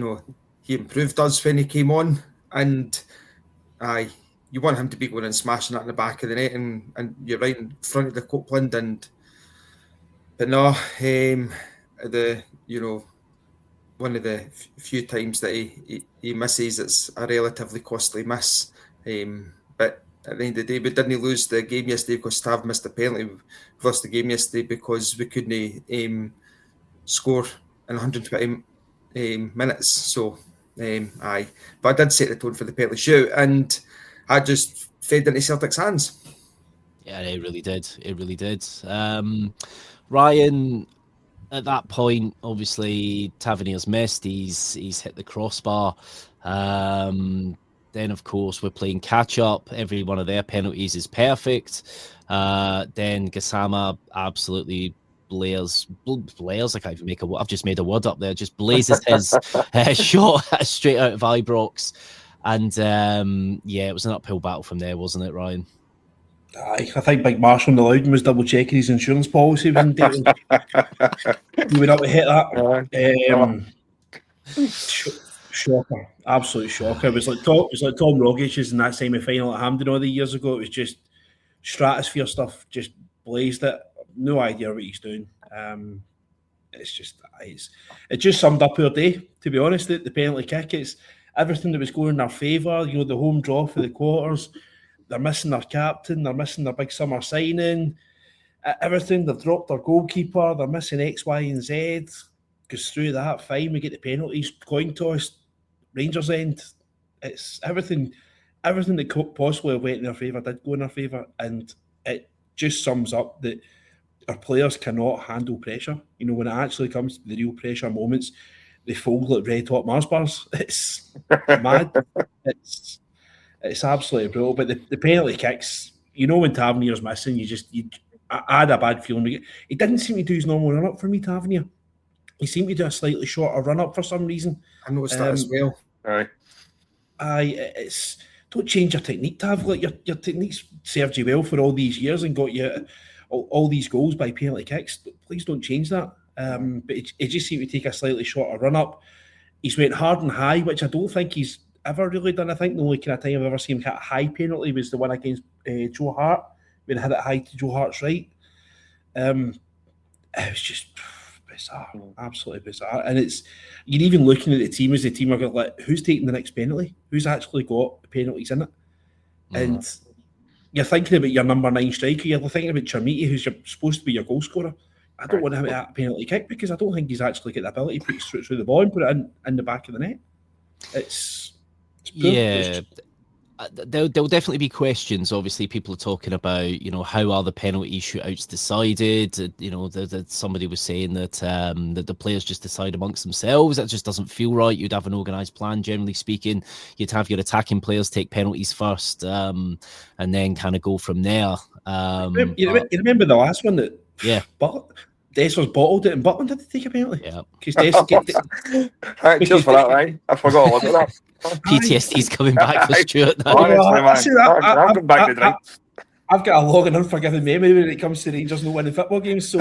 improved us when he came on, and you want him to be going and smashing that in the back of the net, and you're right in front of the Copeland, but no, one of the few times that he misses, it's a relatively costly miss. But at the end of the day, we didn't lose the game yesterday because Tav missed a penalty. We lost the game yesterday because we couldn't score in 120 minutes. So, but I did set the tone for the penalty shoot, and I just fed into Celtic's hands. Yeah, it really did. Ryan, at that point, obviously Tavernier's missed. He's hit the crossbar. Then, of course, we're playing catch up. Every one of their penalties is perfect. Then Gassama absolutely blares. I can't even make a word. I've just made a word up there. Just blazes his shot straight out of Ibrox. And it was an uphill battle from there, wasn't it, Ryan? I think Big Marshall in the Loudon was double checking his insurance policy. He went up to hit that. Shocker, absolute shocker. It was like Tom Rogic's in that semi-final at Hampden all the years ago. It was just stratosphere stuff. Just blazed it. No idea what he's doing. It just summed up our day. To be honest, the penalty kick. It's everything that was going in our favour. The home draw for the quarters. They're missing their captain. They're missing their big summer signing. Everything. They've dropped their goalkeeper. They're missing X, Y, and Z. Goes through that. Fine. We get the penalties. Coin toss. Rangers end. It's everything. Everything that could possibly went in their favour did go in their favour, and it just sums up that our players cannot handle pressure. When it actually comes to the real pressure moments, they fold like red hot Mars bars. It's mad. It's absolutely brutal. But the penalty kicks, when Tavernier's missing, I had a bad feeling. He didn't seem to do his normal run up for me, Tavernier. He seemed to do a slightly shorter run up for some reason. I noticed that as well. Don't change your technique, Tav. Like your technique's served you well for all these years and got you all these goals by penalty kicks. Please don't change that. But it just seemed to take a slightly shorter run up. He's went hard and high, which I don't think he's ever really done. I think the only kind of time I've ever seen him hit a high penalty was the one against Joe Hart, when he hit it high to Joe Hart's right. It was just bizarre, absolutely bizarre. And you're even looking at the team as the team are like, who's taking the next penalty? Who's actually got the penalties in it? And you're thinking about your number 9 striker. You're thinking about Chermiti, who's supposed to be your goal scorer. I don't want him to hit a penalty kick because I don't think he's actually got the ability to put it through the ball and put it in the back of the net. It's yeah. There'll definitely be questions. Obviously, people are talking about, how are the penalty shootouts decided? That somebody was saying that that the players just decide amongst themselves. That just doesn't feel right. You'd have an organised plan, generally speaking. You'd have your attacking players take penalties first, and then kind of go from there. You remember the last one that? Yeah. But Dessers bottled it and Butland had to take a penalty. Yeah. Right, cheers for that, right? I forgot all about that. PTSD's coming back for Stuart now. Honestly, man. I'm going back to drink. I've got a long and unforgiving memory when it comes to Rangers not winning football games. So,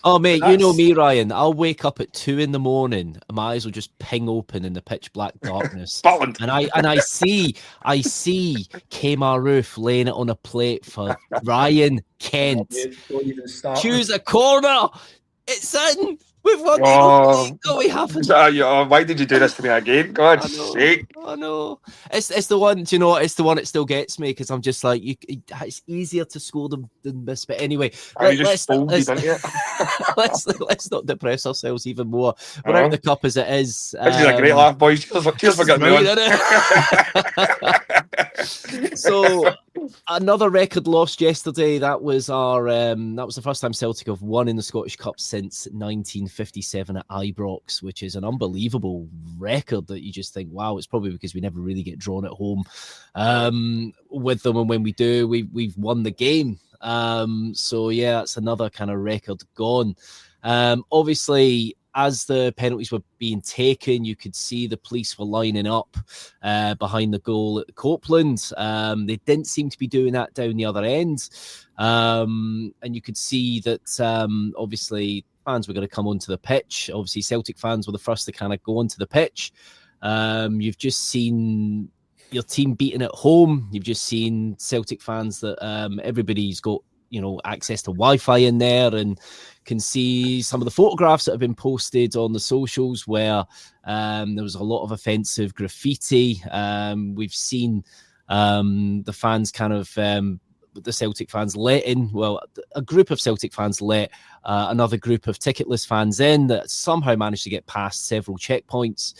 oh mate, you know me, Ryan. I'll wake up at 2 a.m. and my eyes will just ping open in the pitch black darkness, and I see Kmart Roof laying it on a plate for Ryan Kent. Choose a corner. It's in. We've won. Oh, we haven't. Why did you do this to me again? God's sake! I know. It's the one. Do you know what? It's the one that still gets me because I'm just like, it's easier to score than miss. But anyway, let's not depress ourselves even more. We're out the cup as it is. This is a great laugh, boys. Cheers for getting me on. So another record lost yesterday. That was the first time Celtic have won in the Scottish Cup since 1957 at Ibrox, which is an unbelievable record that you just think, wow, it's probably because we never really get drawn at home with them, and when we do, we've won the game. So yeah, it's another kind of record gone. Obviously, as the penalties were being taken, you could see the police were lining up behind the goal at Copeland. They didn't seem to be doing that down the other end. And you could see that obviously fans were going to come onto the pitch. Obviously, Celtic fans were the first to kind of go onto the pitch. You've just seen your team beaten at home. You've just seen Celtic fans that everybody's got, access to Wi-Fi in there and can see some of the photographs that have been posted on the socials where there was a lot of offensive graffiti. We've seen the fans kind of, the Celtic fans a group of Celtic fans let another group of ticketless fans in that somehow managed to get past several checkpoints.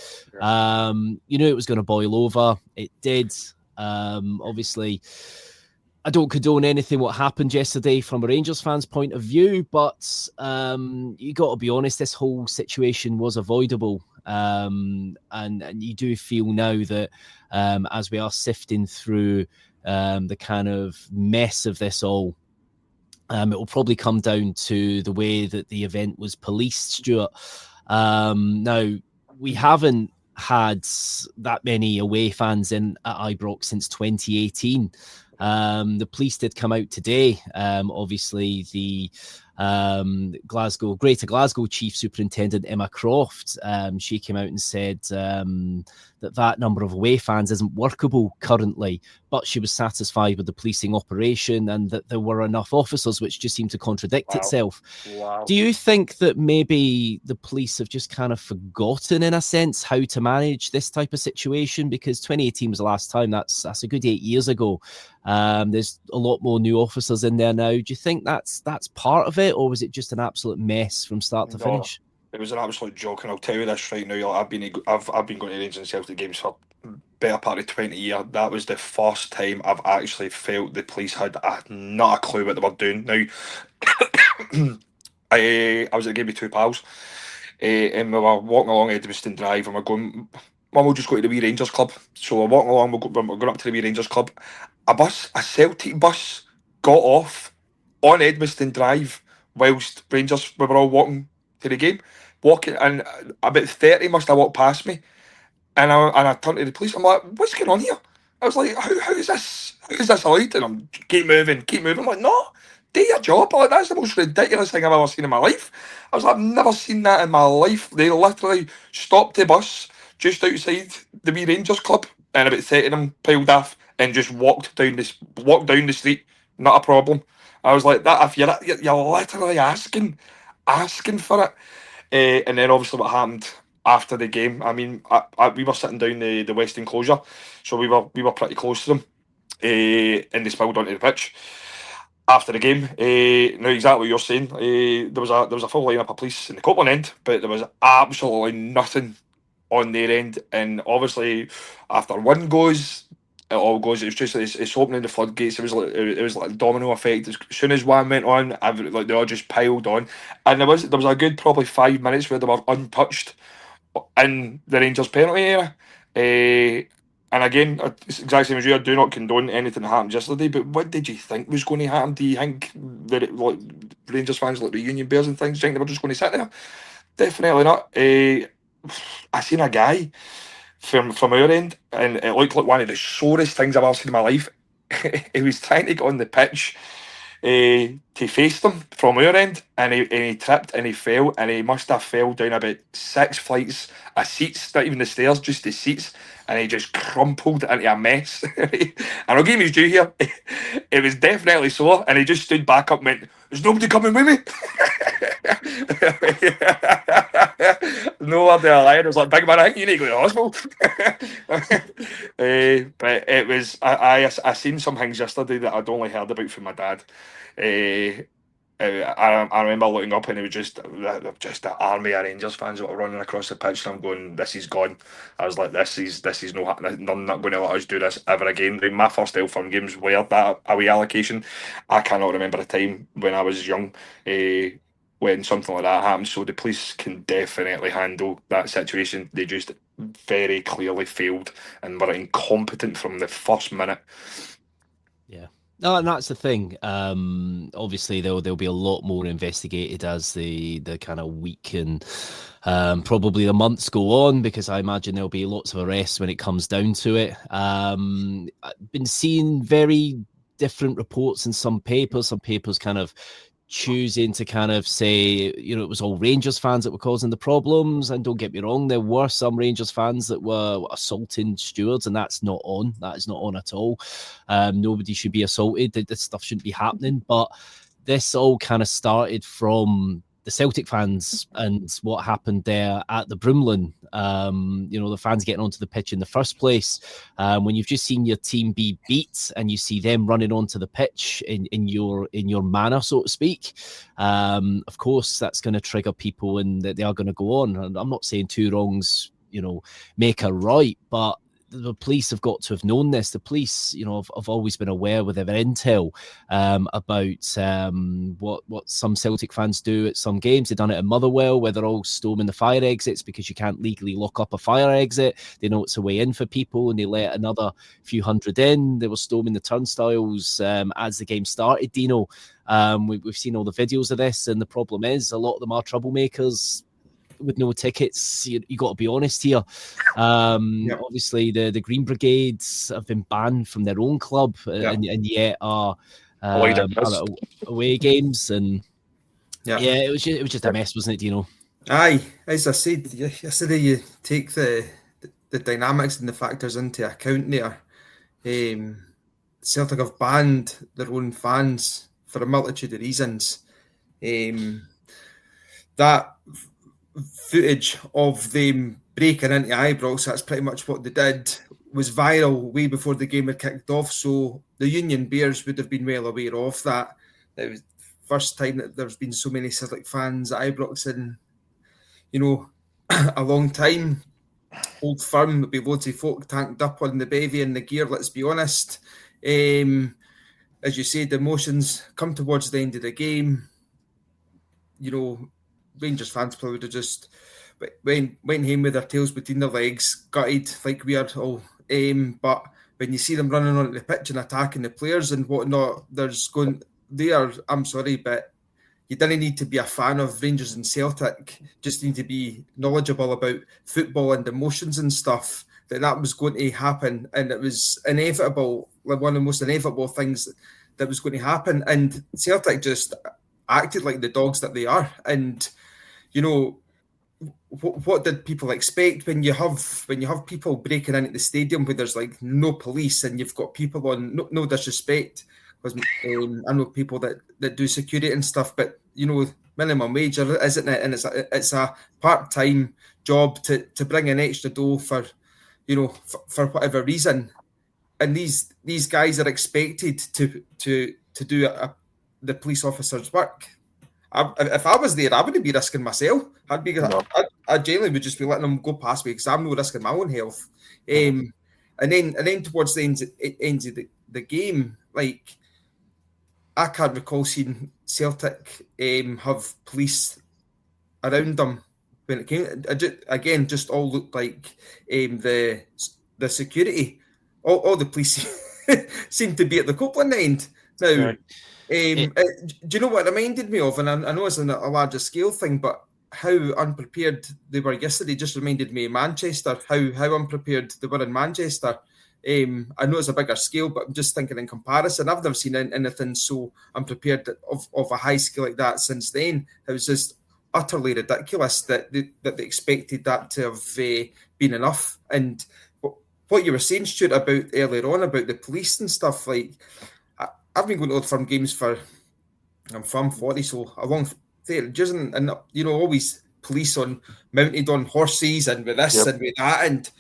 You knew it was going to boil over. It did. Obviously, I don't condone anything what happened yesterday from a Rangers fan's point of view, but you got to be honest, this whole situation was avoidable. And you do feel now that as we are sifting through the kind of mess of this all, it will probably come down to the way that the event was policed, Stuart. Now, we haven't had that many away fans in at Ibrox since 2018. The police did come out today. Obviously, the Greater Glasgow Chief Superintendent Emma Croft, she came out and said that number of away fans isn't workable currently, but she was satisfied with the policing operation and that there were enough officers, which just seemed to contradict itself. Wow. Do you think that maybe the police have just kind of forgotten, in a sense, how to manage this type of situation? Because 2018 was the last time. That's a good 8 years ago. There's a lot more new officers in there now. Do you think that's part of it, or was it just an absolute mess from start to finish? It was an absolute joke, and I'll tell you this right now. I've been going to Rangers and Celtic games for better part of 20 years. That was the first time I've actually felt the police had not a clue what they were doing. Now, I was at a game with two pals, and we were walking along Edmiston Drive, and we're going, Mum, we'll just go to the wee Rangers club. So we're walking along, we're going up to the wee Rangers club. A Celtic bus got off on Edmiston Drive whilst Rangers, we were all walking to the game. And about 30 must have walked past me. And I turned to the police. I'm like, what's going on here? I was like, how is this allowed? And I'm keep moving. I'm like, no, do your job. I'm like, that's the most ridiculous thing I've ever seen in my life. I was like, I've never seen that in my life. They literally stopped the bus just outside the wee Rangers club, and about 30 of them piled off and just walked down the street. Not a problem. I was like, that if you're literally asking for it. And then obviously what happened after the game, I mean, we were sitting down the west enclosure, so we were pretty close to them, and they spilled onto the pitch after the game. Now, exactly what you're saying, there was a full lineup of police in the Copeland end, but there was absolutely nothing on their end. And obviously, after one goes, it all goes. It's opening the floodgates. It was like a domino effect. As soon as one went on, they all just piled on, and there was a good probably 5 minutes where they were untouched in the Rangers penalty area. And again, it's exactly the same as you. I do not condone anything that happened yesterday. But what did you think was going to happen? Do you think that like Rangers fans, like the Union Bears and things, think they were just going to sit there? Definitely not. I seen a guy from our end, and it looked like one of the sorest things I've ever seen in my life. He was trying to get on the pitch to face them from our end, and he tripped and he fell, and he must have fell down about 6 flights of seats, not even the stairs, just the seats, and he just crumpled into a mess. And I'll give him his due here. It was definitely sore, and he just stood back up and went, "There's nobody coming with me." No word of a lie. It was like, "Big man, I think you need to go to the hospital." But it was, I seen some things yesterday that I'd only heard about from my dad. I remember looking up, and it was just an army of Rangers fans that were running across the pitch, and I'm going, "This is gone." I was like, "This is no, none not going to let us do this ever again." My first Elf Firm games were that away allocation. I cannot remember a time when I was young when something like that happened. So the police can definitely handle that situation. They just very clearly failed and were incompetent from the first minute. Yeah. No, and that's the thing. Obviously, there'll be a lot more investigated as the kind of week and probably the months go on, because I imagine there'll be lots of arrests when it comes down to it. I've been seeing very different reports in some papers. Some papers kind of choosing to kind of say, it was all Rangers fans that were causing the problems. And don't get me wrong, there were some Rangers fans that were assaulting stewards, and that's not on. That is not on at all. Nobody should be assaulted. This stuff shouldn't be happening. But this all kind of started from the Celtic fans and what happened there at the Broomloan. The fans getting onto the pitch in the first place. When you've just seen your team be beat and you see them running onto the pitch in your manner, so to speak, of course that's going to trigger people, and that they are going to go on. And I'm not saying two wrongs, make a right, but the police have got to have known this. The police, have always been aware with their intel about what some Celtic fans do at some games. They've done it at Motherwell, where they're all storming the fire exits because you can't legally lock up a fire exit. They know it's a way in for people, and they let another few hundred in. They were storming the turnstiles as the game started, Deano. We've seen all the videos of this, and the problem is a lot of them are troublemakers with no tickets. You got to be honest here. Obviously the Green Brigades have been banned from their own club, and yet are away games, and it was just a mess, wasn't it? Aye, as I said yesterday, you take the dynamics and the factors into account there. Celtic have banned their own fans for a multitude of reasons. That footage of them breaking into Ibrox, that's pretty much what they did, was viral way before the game had kicked off. So the Union Bears would have been well aware of that. It was the first time that there's been so many Celtic fans at Ibrox in, a long time. Old Firm would be loads of folk tanked up on the bevy and the gear, let's be honest. As you said, the emotions come towards the end of the game. Rangers fans probably would have just went home with their tails between their legs, gutted like we are all. But when you see them running onto the pitch and attacking the players and whatnot, I'm sorry, but you didn't need to be a fan of Rangers and Celtic. Just need to be knowledgeable about football and emotions and stuff. That was going to happen, and it was inevitable. Like one of the most inevitable things that was going to happen. And Celtic just acted like the dogs that they are. And what did people expect when you have people breaking into the stadium where there's like no police, and you've got people on no disrespect, because I know people that do security and stuff, but minimum wage, isn't it? And it's a part-time job to bring in extra dough for for whatever reason. And these guys are expected to do the police officer's work. If I was there, I wouldn't be risking myself. I generally would just be letting them go past me, because I'm not risking my own health. And then towards the end of the game, like, I can't recall seeing Celtic have police around them when it came. Again, just all looked like the security. all the police seem to be at the Copeland end now. Yeah. Do you know what it reminded me of? And I know it's on a larger scale thing, but how unprepared they were yesterday just reminded me of Manchester, how unprepared they were in Manchester. I know it's a bigger scale, but I'm just thinking in comparison, I've never seen anything so unprepared of a high scale like that since then. It was just utterly ridiculous that they expected that to have been enough. And what you were saying, Stuart, about earlier on about the police and stuff, like I've been going to Old Firm games I'm from 40, so a long 30 years, and always police mounted on horses and with this and with that, and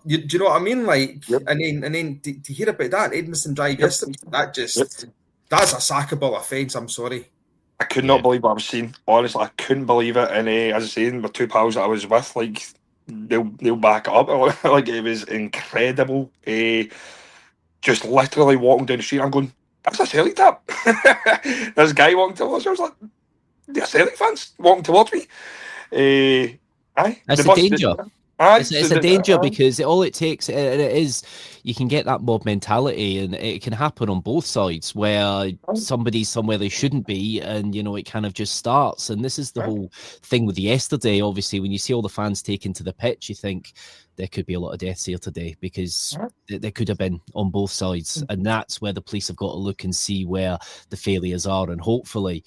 do you know what I mean? Like, and then to hear about that Edmiston Drive yesterday, that's a sackable offence. I'm sorry. I could not believe what I was seeing. Honestly, I couldn't believe it. And as I say, my two pals that I was with, like, they'll back it up. Like, it was incredible. Just literally walking down the street, I'm going, that's a Celtic tap. This guy walking towards me, I was like, they're Celtic fans walking towards me. That's the danger. It's a danger because all it takes, and it is, you can get that mob mentality, and it can happen on both sides where somebody's somewhere they shouldn't be, and it kind of just starts. And this is the whole thing with yesterday. Obviously, when you see all the fans taken to the pitch, you think there could be a lot of deaths here today because there could have been on both sides, and that's where the police have got to look and see where the failures are, and hopefully,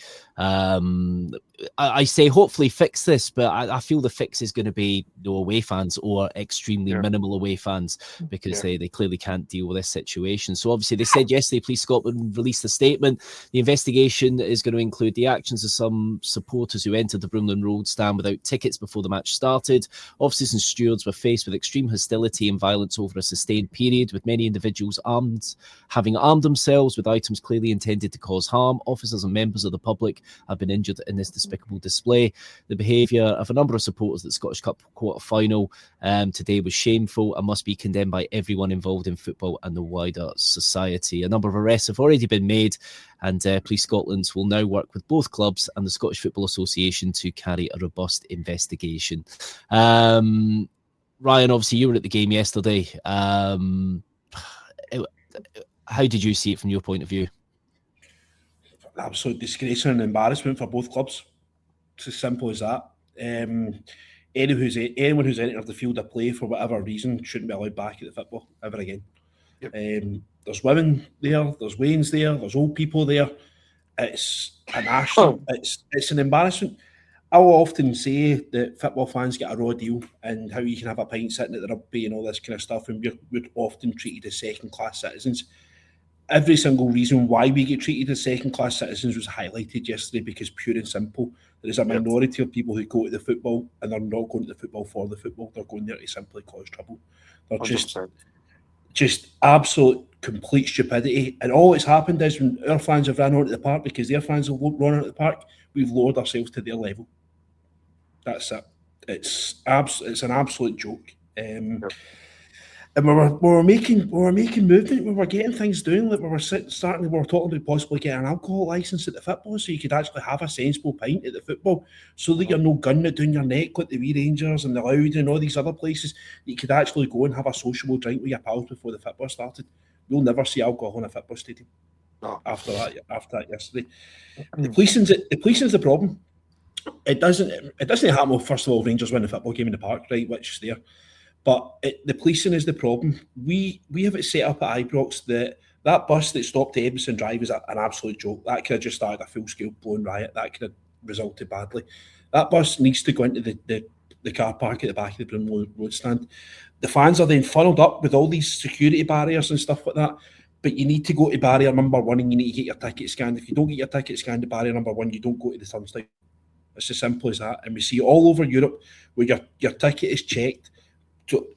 I say hopefully fix this, but I feel the fix is going to be no away fans or extremely minimal away fans because they clearly can't deal with this situation. So obviously they said yesterday, Police Scotland released a statement. The investigation is going to include the actions of some supporters who entered the Broomland Road stand without tickets before the match started. Officers and stewards were faced with extreme hostility and violence over a sustained period, with many individuals having armed themselves with items clearly intended to cause harm. Officers and members of the public have been injured in this despicable display. The behaviour of a number of supporters at the Scottish Cup quarter-final today was shameful and must be condemned by everyone involved in football and the wider society. A number of arrests have already been made, and Police Scotland will now work with both clubs and the Scottish Football Association to carry a robust investigation. Ryan, obviously you were at the game yesterday. How did you see it from your point of view? Absolute disgrace and embarrassment for both clubs. It's as simple as that. Anyone who's entered the field of play for whatever reason shouldn't be allowed back at the football ever again. There's women there, there's Waynes there, there's old people there. It's a national. It's an embarrassment. I will often say that football fans get a raw deal and how you can have a pint sitting at the rugby and all this kind of stuff, and we're often treated as second-class citizens. Every single reason why we get treated as second-class citizens was highlighted yesterday, because pure and simple, there is a minority of people who go to the football and they're not going to the football for the football. They're going there to simply cause trouble. They're just absolute complete stupidity. And all that's happened is when our fans have run onto the park because their fans have run onto the park, we've lowered ourselves to their level. That's it. It's an absolute joke. And we were making movement. We were getting things doing. Like we were talking about possibly getting an alcohol licence at the football, so you could actually have a sensible pint at the football, so that you're no gunning it down your neck like the wee Rangers and the Loud and all these other places. You could actually go and have a sociable drink with your pals before the football started. We'll never see alcohol in a football stadium. After that yesterday, the policing's the problem. It doesn't happen. Well, first of all, Rangers win the football game in the park, right, which is there. But the policing is the problem. We have it set up at Ibrox that bus that stopped at Edmiston Drive is an absolute joke. That could have just started a full-scale blown riot. That could have resulted badly. That bus needs to go into the car park at the back of the Broomland Road stand. The fans are then funneled up with all these security barriers and stuff like that. But you need to go to barrier number 1 and you need to get your ticket scanned. If you don't get your ticket scanned at barrier number 1, you don't go to the turnstile. It's as simple as that. And we see all over Europe where your ticket is checked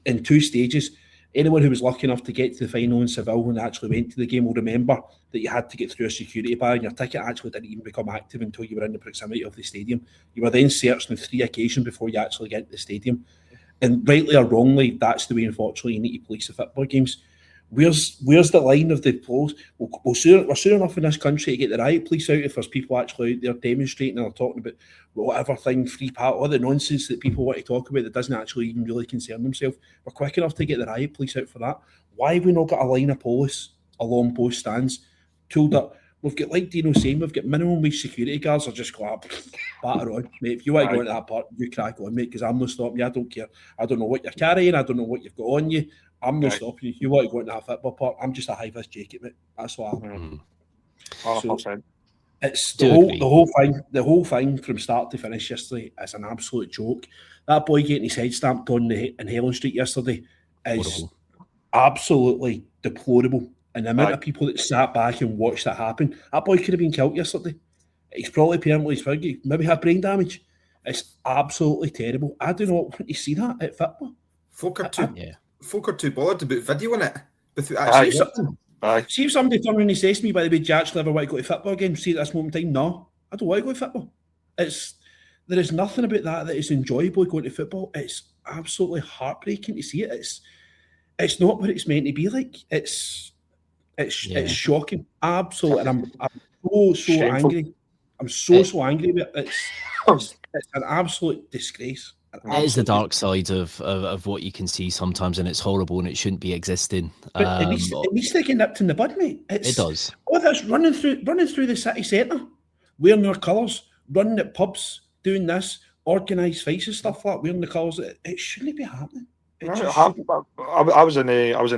in 2 stages. Anyone who was lucky enough to get to the final in Seville and actually went to the game will remember that you had to get through a security barrier, and your ticket actually didn't even become active until you were in the proximity of the stadium. You were then searched on 3 occasions before you actually get to the stadium. And rightly or wrongly, that's the way, unfortunately, you need to police the football games. Where's the line of the polls? We're soon enough in this country to get the riot police out if there's people actually out there demonstrating and they're talking about whatever thing, free part, all the nonsense that people want to talk about that doesn't actually even really concern themselves. We're quick enough to get the riot police out for that. Why have we not got a line of police along both stands? Told up. We've got, like Deano saying, we've got minimum wage security guards are just go up, batter on. Mate, if you want to go into that part, you crack on, mate, because I'm not stopping you. I don't care. I don't know what you're carrying. I don't know what you've got on you. I'm not stopping you. If you want to go into that football part, I'm just a high-vis jacket, mate. That's what I'm. So it's the whole thing from start to finish yesterday is an absolute joke. That boy getting his head stamped on in Helen Street yesterday is absolutely deplorable. And the amount of people that sat back and watched that happen, that boy could have been killed yesterday. He's probably permanently disfigured, maybe had brain damage. It's absolutely terrible. I do not want to see that at football. Folk are too bothered about videoing it. See if somebody turned around and says to me, by the way, do you actually ever want to go to football again? See at this moment in time, no, I don't want to go to football. There is nothing about that is enjoyable going to football. It's absolutely heartbreaking to see it. It's not what it's meant to be like. It's shocking, absolutely, and I'm so angry. I'm so angry about it. It's an absolute disgrace. It is the dark side of what you can see sometimes, and it's horrible, and it shouldn't be existing. But at least they get nipped in the bud, mate. It does. Oh, that's running through the city centre, wearing their colours, running at pubs, doing this, organised fights and stuff like that, wearing the colours. It shouldn't be happening. I was in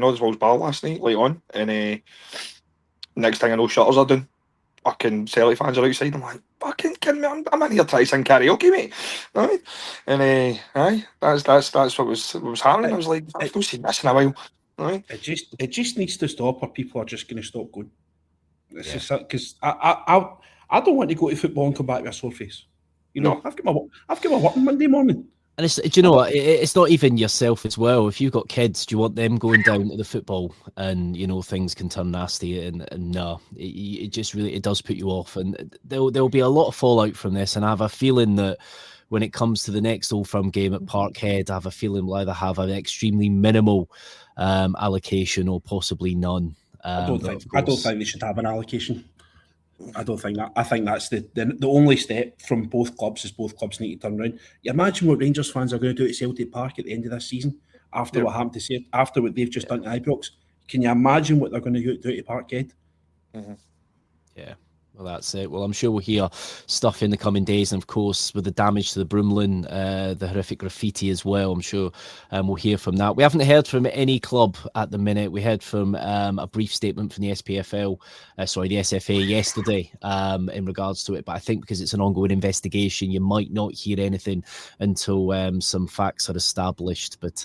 Oswald's bar last night, late on, and next thing I know, shutters are down. Fucking Celtic fans are outside. I'm like, fucking kidding me? I'm in here trying to sing karaoke, mate. Right? And that's what was happening. I was like, I've not seen this in a while. Right? It just needs to stop, or people are just going to stop going. It's just because I don't want to go to football and come back with a sore face. You know, I've got my work on Monday morning. And do you know what? It's not even yourself as well. If you've got kids, do you want them going down to the football and, you know, things can turn nasty? And no, it just really, it does put you off. And there'll be a lot of fallout from this. And I have a feeling that when it comes to the next Old Firm game at Parkhead, I have a feeling we'll either have an extremely minimal allocation or possibly none. I don't think they should have an allocation. I don't think that. I think that's the only step from both clubs is both clubs need to turn around. You imagine what Rangers fans are going to do at Celtic Park at the end of this season after what happened to say after what they've just done to Ibrox. Can you imagine what they're going to do at Parkhead? Mm-hmm. Yeah. Well, that's it. Well, I'm sure we'll hear stuff in the coming days. And of course, with the damage to the Broomlin, the horrific graffiti as well, I'm sure we'll hear from that. We haven't heard from any club at the minute. We heard from a brief statement from the the SFA yesterday in regards to it. But I think because it's an ongoing investigation, you might not hear anything until some facts are established. But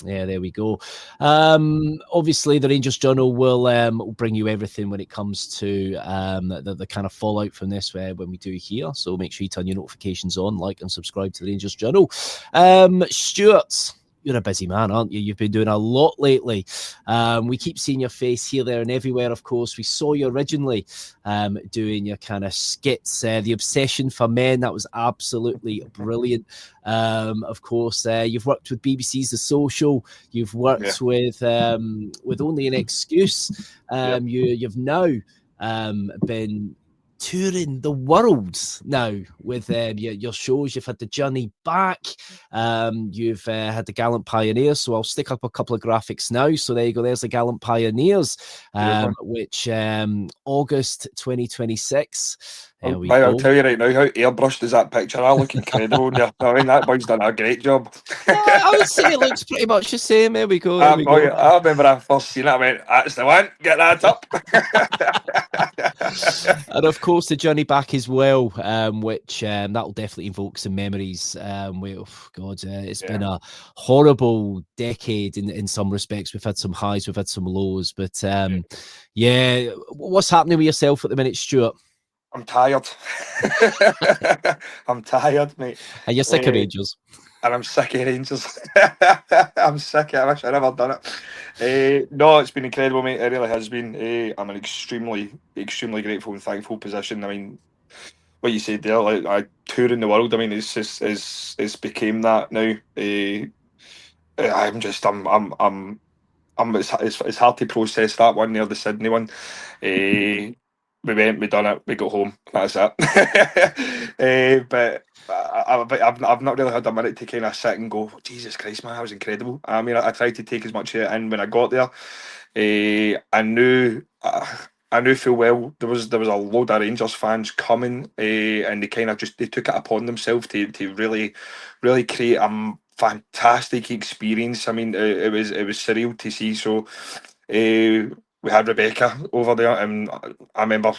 yeah, there we go. Obviously, the Rangers Journal will bring you everything when it comes to the kind of fallout from this when we do here. So make sure you turn your notifications on, like and subscribe to the Rangers Journal. Stuart, you're a busy man, aren't you? You've been doing a lot lately. We keep seeing your face here, there and everywhere, of course. We saw you originally doing your kind of skits, The Obsession for Men. That was absolutely brilliant. Of course, you've worked with BBC's The Social. You've worked with Only an Excuse. You've now been touring the world now with your shows. You've had the Journey Back, you've had the Gallant Pioneers, so I'll stick up a couple of graphics now. So there you go, there's the Gallant Pioneers, which August 2026. I'll tell you right now, how airbrushed is that picture? I look incredible there. I mean, that boy's done a great job. I would say it looks pretty much the same. There we go. I remember I first seen it, I went, that's the one, get that up. And of course, the Journey Back as well, which that'll definitely invoke some memories. It's been a horrible decade in some respects. We've had some highs, we've had some lows, but what's happening with yourself at the minute, Stuart? I'm tired. I'm tired, mate. And you're sick of Rangers. And I'm sick of Rangers. I'm sick of it. I wish I'd never done it. No, it's been incredible, mate. It really has been. I'm an extremely, extremely grateful and thankful position. I mean, what you said there, like I tour in the world. I mean, it's became that now. It's hard to process that one there, the Sydney one. We went, we done it, we got home. That's it. But I've not really had a minute to kind of sit and go, Jesus Christ, man, that was incredible. I mean, I tried to take as much of it in when I got there. I knew full well there was a load of Rangers fans coming, and they kind of they took it upon themselves to really create a fantastic experience. I mean, it was surreal to see. So we had Rebecca over there, and I remember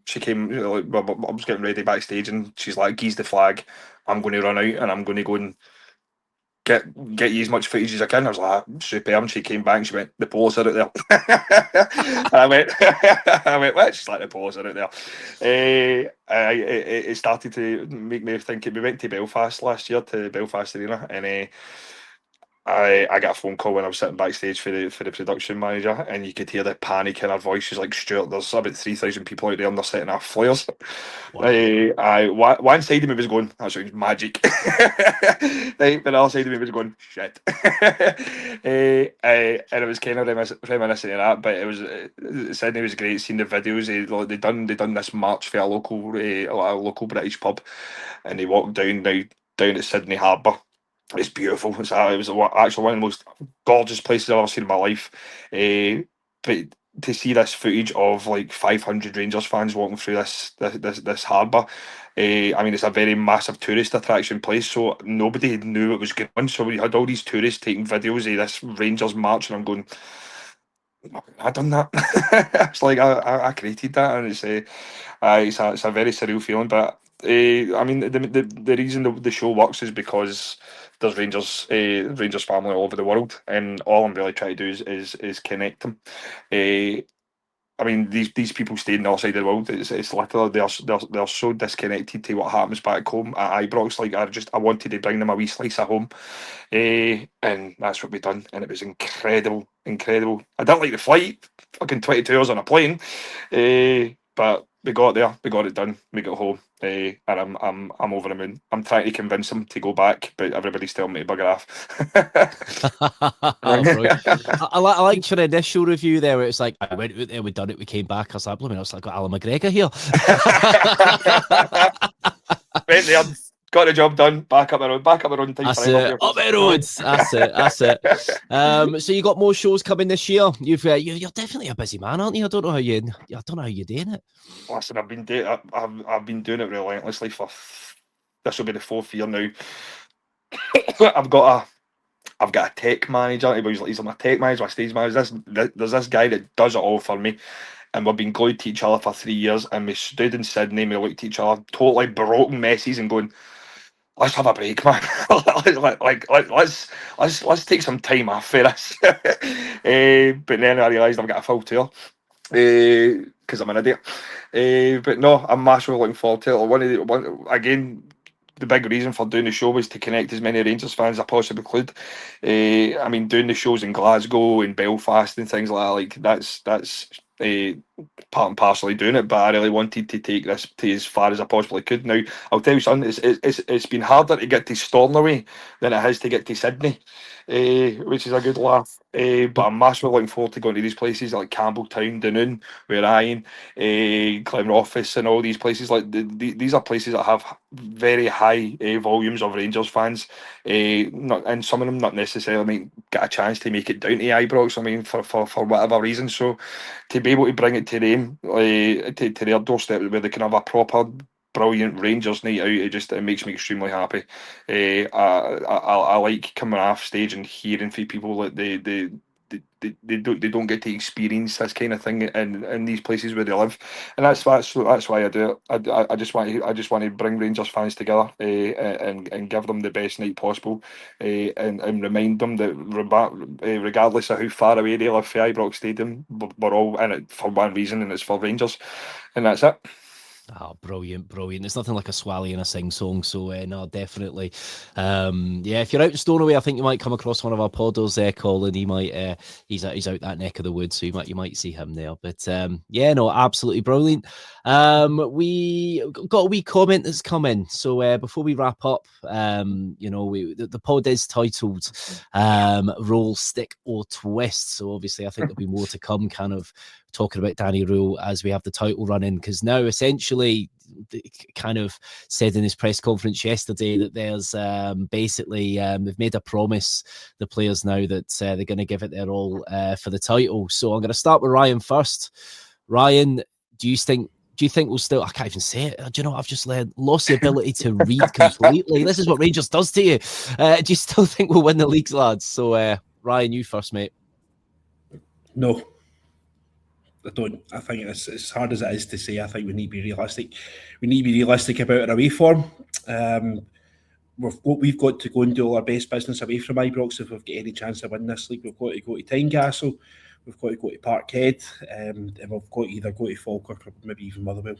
she came. Like, I was getting ready backstage, and she's like, "Geese the flag. I'm going to run out, and I'm going to go and get you as much footage as I can." I was like, superb. And she came back and she went, "The police are out there." And I went, what? She's like, "The police are out there." It started to make me think. We went to Belfast last year, to Belfast Arena, and I got a phone call when I was sitting backstage for the production manager, and you could hear the panic in her voice. She's like, "Stuart, there's about 3,000 people out there, and they're setting off flares." Wow. One side of me was going, "That sounds magic," right, but the other side of me was going, "Shit." And it was kind of reminiscent of that. But it was Sydney was great. Seeing the videos, they done this march for a local British pub, and they walked down at Sydney Harbour. It's beautiful. It was actually one of the most gorgeous places I've ever seen in my life. But to see this footage of like 500 Rangers fans walking through this harbour, I mean, it's a very massive tourist attraction place, so nobody knew it was going on. So we had all these tourists taking videos of this Rangers march, and I'm going, "I done that." It's like I created that, and it's a very surreal feeling. But I mean, the reason the show works is because there's Rangers family all over the world, and all I'm really trying to do is connect them. I mean, these people stay on the other side of the world. It's literally they're so disconnected to what happens back home at Ibrox. Like I wanted to bring them a wee slice of home, and that's what we done, and it was incredible. I didn't like the flight, fucking 22 hours on a plane, but we got there, we got it done, we got home, and I'm over the moon. I'm trying to convince them to go back, but everybody's telling me to bugger off. I liked your initial review there, where it's like, I went out there, we done it, we came back. I was like, blooming, I was like, got Alan McGregor here. Went there, got the job done, back up the road time. That's it, up the roads. That's it. So you got more shows coming this year. You're definitely a busy man, aren't you? I don't know how you're doing it. Listen, I've been doing it relentlessly for, this will be the 4th year now. I've got a tech manager. He's my tech manager, my stage manager. There's this guy that does it all for me, and we've been glued to each other for 3 years. And we stood in Sydney, we looked at each other, totally broken messes, and going, "Let's have a break, man. let's take some time off for this." But then I realised I've got a full tour, because I'm an idiot. But no, I'm massively looking forward to it. The big reason for doing the show was to connect as many Rangers fans as I possibly could. I mean, doing the shows in Glasgow and Belfast and things like that, that's part and parcel of doing it. But I really wanted to take this to as far as I possibly could. Now, I'll tell you something, it's been harder to get to Stornoway than it has to get to Sydney, which is a good laugh. But I'm massively looking forward to going to these places like Campbelltown, Dunoon, where I am, Glenrothes, and all these places. Like these are places that have very high volumes of Rangers fans. And some of them not necessarily might get a chance to make it down to Ibrox. I mean, for whatever reason. So to be able to bring it to them, to their doorstep, where they can have a proper, brilliant Rangers night out, it makes me extremely happy. I like coming off stage and hearing from people that they don't get to experience this kind of thing in these places where they live, and that's why I do it. I just want to bring Rangers fans together, and give them the best night possible, and remind them that regardless of how far away they live from Ibrox Stadium, we're all in it for one reason, and it's for Rangers, and that's it. Oh, brilliant. There's nothing like a swally and a sing-song, so no, definitely. If you're out in Stornoway, I think you might come across one of our podders there, Colin. He might, he's out that neck of the woods, so you might see him there. But no, absolutely brilliant. We got a wee comment that's come in. So before we wrap up, the pod is titled Röhl, Stick or Twist. So obviously I think there'll be more to come, kind of talking about Danny Röhl as we have the title running, because now essentially kind of said in his press conference yesterday that there's basically they've made a promise, the players now, that they're going to give it their all for the title. So I'm going to start with Ryan first. Ryan, do you think we'll still... I can't even say it. Do you know what? I've just lost the ability to read completely. This is what Rangers does to you. Do you still think we'll win the leagues, lads? So, Ryan, you first, mate. No, I don't. I think it's as hard as it is to say. I think we need to be realistic. We need to be realistic about our away form. We've got to go and do all our best business away from Ibrox if we've got any chance of winning this league. We've got to go to Tynecastle. We've got to go to Parkhead, and we've got to either go to Falkirk or maybe even Motherwell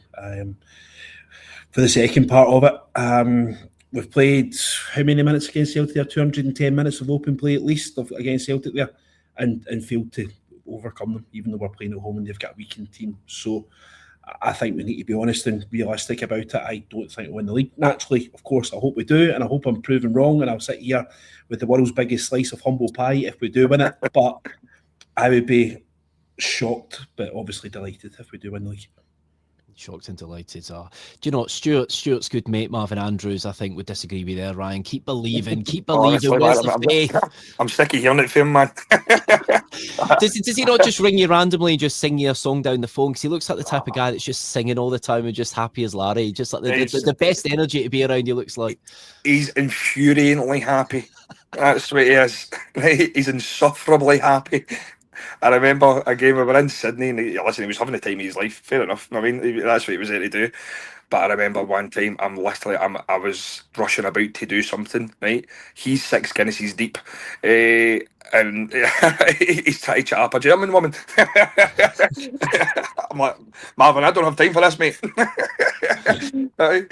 for the second part of it. We've played how many minutes against Celtic there? 210 minutes of open play at least against Celtic there, and failed to overcome them, even though we're playing at home and they've got a weakened team. So I think we need to be honest and realistic about it. I don't think we'll win the league. Naturally, of course, I hope we do, and I hope I'm proven wrong, and I'll sit here with the world's biggest slice of humble pie if we do win it. But I would be shocked, but obviously delighted if we do win the league. Shocked and delighted. Do you know what? Stuart's good mate, Marvin Andrews, I think, would disagree with you there, Ryan. Keep believing. Honestly, Where's man, the faith? I'm sick of hearing it from him, man. Does he not just ring you randomly and just sing you a song down the phone? Because he looks like the type of guy that's just singing all the time and just happy as Larry. Just like the best energy to be around, he looks like. He's infuriatingly happy. That's what he is. He's insufferably happy. I remember a game we were in Sydney, and he was having the time of his life. Fair enough. I mean, that's what he was there to do. But I remember one time, I was rushing about to do something, right? He's 6 Guinnesses deep, and he's trying to chat up a German woman. I'm like, Marvin, I don't have time for this, mate. Right?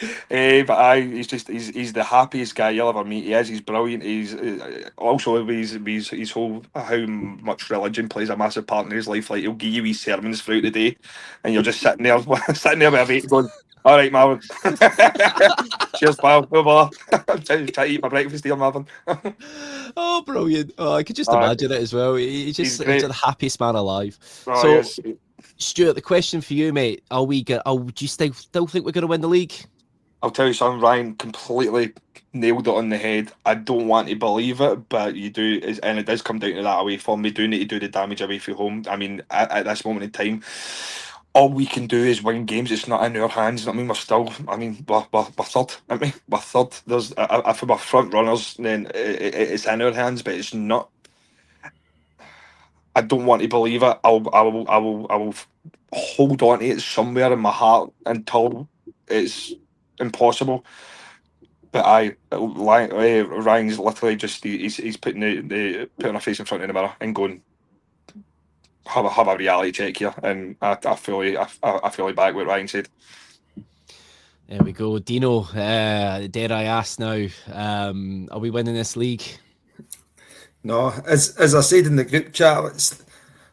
But he's the happiest guy you'll ever meet. He is. He's brilliant. He's also his whole how much religion plays a massive part in his life. Like, he'll give you his sermons throughout the day, and you're just sitting there with a mate going, all right, Marvin. Cheers, pal. Move on. I'm trying to eat my breakfast here, Marvin. Oh, brilliant. Oh, I could just imagine it as well. He's the happiest man alive. Oh, so, yes. Stuart, the question for you, mate, do you still think we're going to win the league? I'll tell you something, Ryan completely nailed it on the head. I don't want to believe it, but you do, and it does come down to that away form. We do need to do the damage away from home. I mean, at this moment in time, all we can do is win games. It's not in our hands. I mean, we're third. I mean, we're third. There's if we're front runners, then it's in our hands, but it's not. I don't want to believe it. I will hold on to it somewhere in my heart until it's impossible. But Ryan's literally just he's putting putting a face in front of the mirror and going, have a reality check here, and I fully back what Ryan said. There we go. Dino, dare I ask now, are we winning this league? No, as I said in the group chat, it's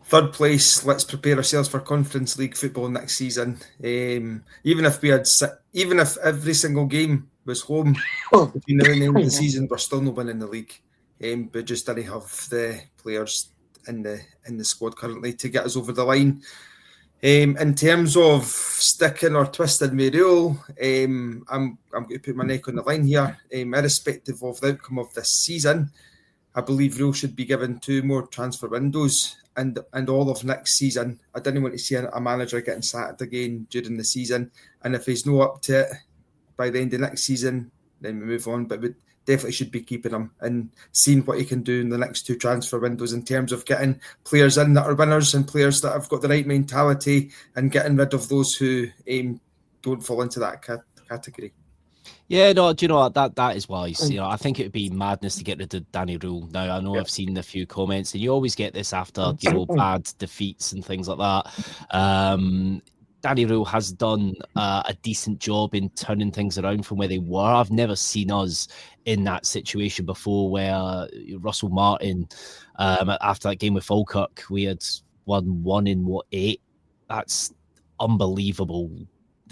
third place. Let's prepare ourselves for Conference League football next season. Even if every single game was home between now and the end of the season, we're still not winning the league. But just didn't have the players in the squad currently to get us over the line. In terms of sticking or twisting with Röhl, I'm going to put my neck on the line here. Irrespective of the outcome of this season, I believe Röhl should be given 2 more transfer windows and all of next season. I didn't want to see a manager getting sacked again during the season. And if he's not up to it by the end of next season, then we move on. But we definitely should be keeping him and seeing what he can do in the next 2 transfer windows in terms of getting players in that are winners and players that have got the right mentality and getting rid of those who don't fall into that category. Yeah, no, do you know what? That is wise. You know, I think it would be madness to get rid of Danny Röhl. Now, I know I've seen a few comments, and you always get this after, bad defeats and things like that. Danny Röhl has done a decent job in turning things around from where they were. I've never seen us in that situation before where Russell Martin, after that game with Falkirk, we had won 1 in 8. That's unbelievable.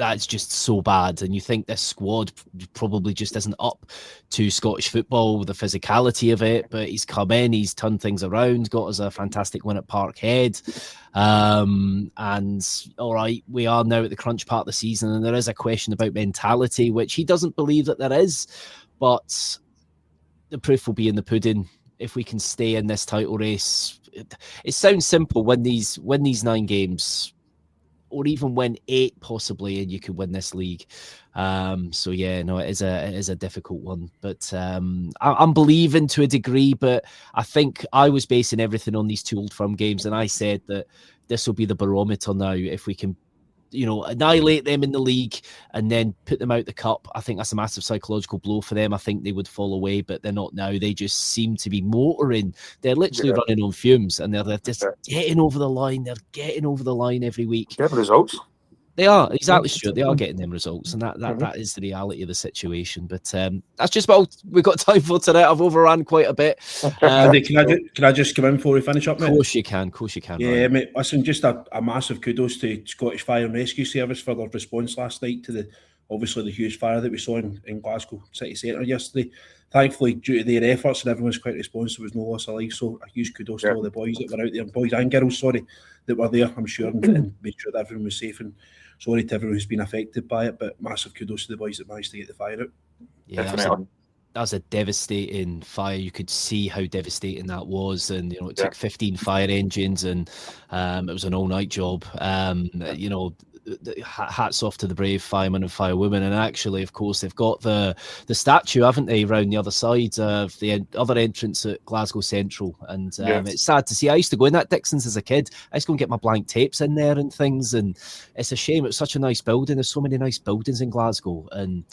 that's just so bad. And you think this squad probably just isn't up to Scottish football, the physicality of it. But he's come in, he's turned things around, got us a fantastic win at Parkhead. And all right, we are now at the crunch part of the season, and there is a question about mentality, which he doesn't believe that there is. But the proof will be in the pudding. If we can stay in this title race, it sounds simple when these 9 games, or even win 8 possibly, and you could win this league. So yeah, no, it is a difficult one. But I'm believing to a degree, but I think I was basing everything on these 2 Old Firm games, and I said that this will be the barometer now. If we can, annihilate them in the league and then put them out the cup, I think that's a massive psychological blow for them. I think they would fall away, but they're not now. They just seem to be motoring. They're literally running on fumes, and they're just getting over the line. They're getting over the line every week. Get results. They are, exactly, Stuart. They are getting them results, and that is the reality of the situation. But that's just about we've got time for today. I've overrun quite a bit. Andy, can I just come in before we finish up, mate? Of course you can. Yeah, Ryan. Mate. Listen, just a massive kudos to Scottish Fire and Rescue Service for their response last night to the huge fire that we saw in Glasgow City Centre yesterday. Thankfully, due to their efforts, and everyone was quite responsive, there was no loss of life. So a huge kudos to all the boys that were out there, boys and girls, that were there, I'm sure, and made sure that everyone was safe. And sorry to everyone who's been affected by it, but massive kudos to the boys that managed to get the fire out. Yeah, that was a devastating fire. You could see how devastating that was, and it took 15 fire engines, and it was an all-night job. Hats off to the brave firemen and firewomen. And actually, of course, they've got the statue, haven't they, around the other side of the other entrance at Glasgow Central. And it's sad to see. I used to go in that Dixon's as a kid. I used to go and get my blank tapes in there and things, and it's a shame. It's such a nice building. There's so many nice buildings in Glasgow, and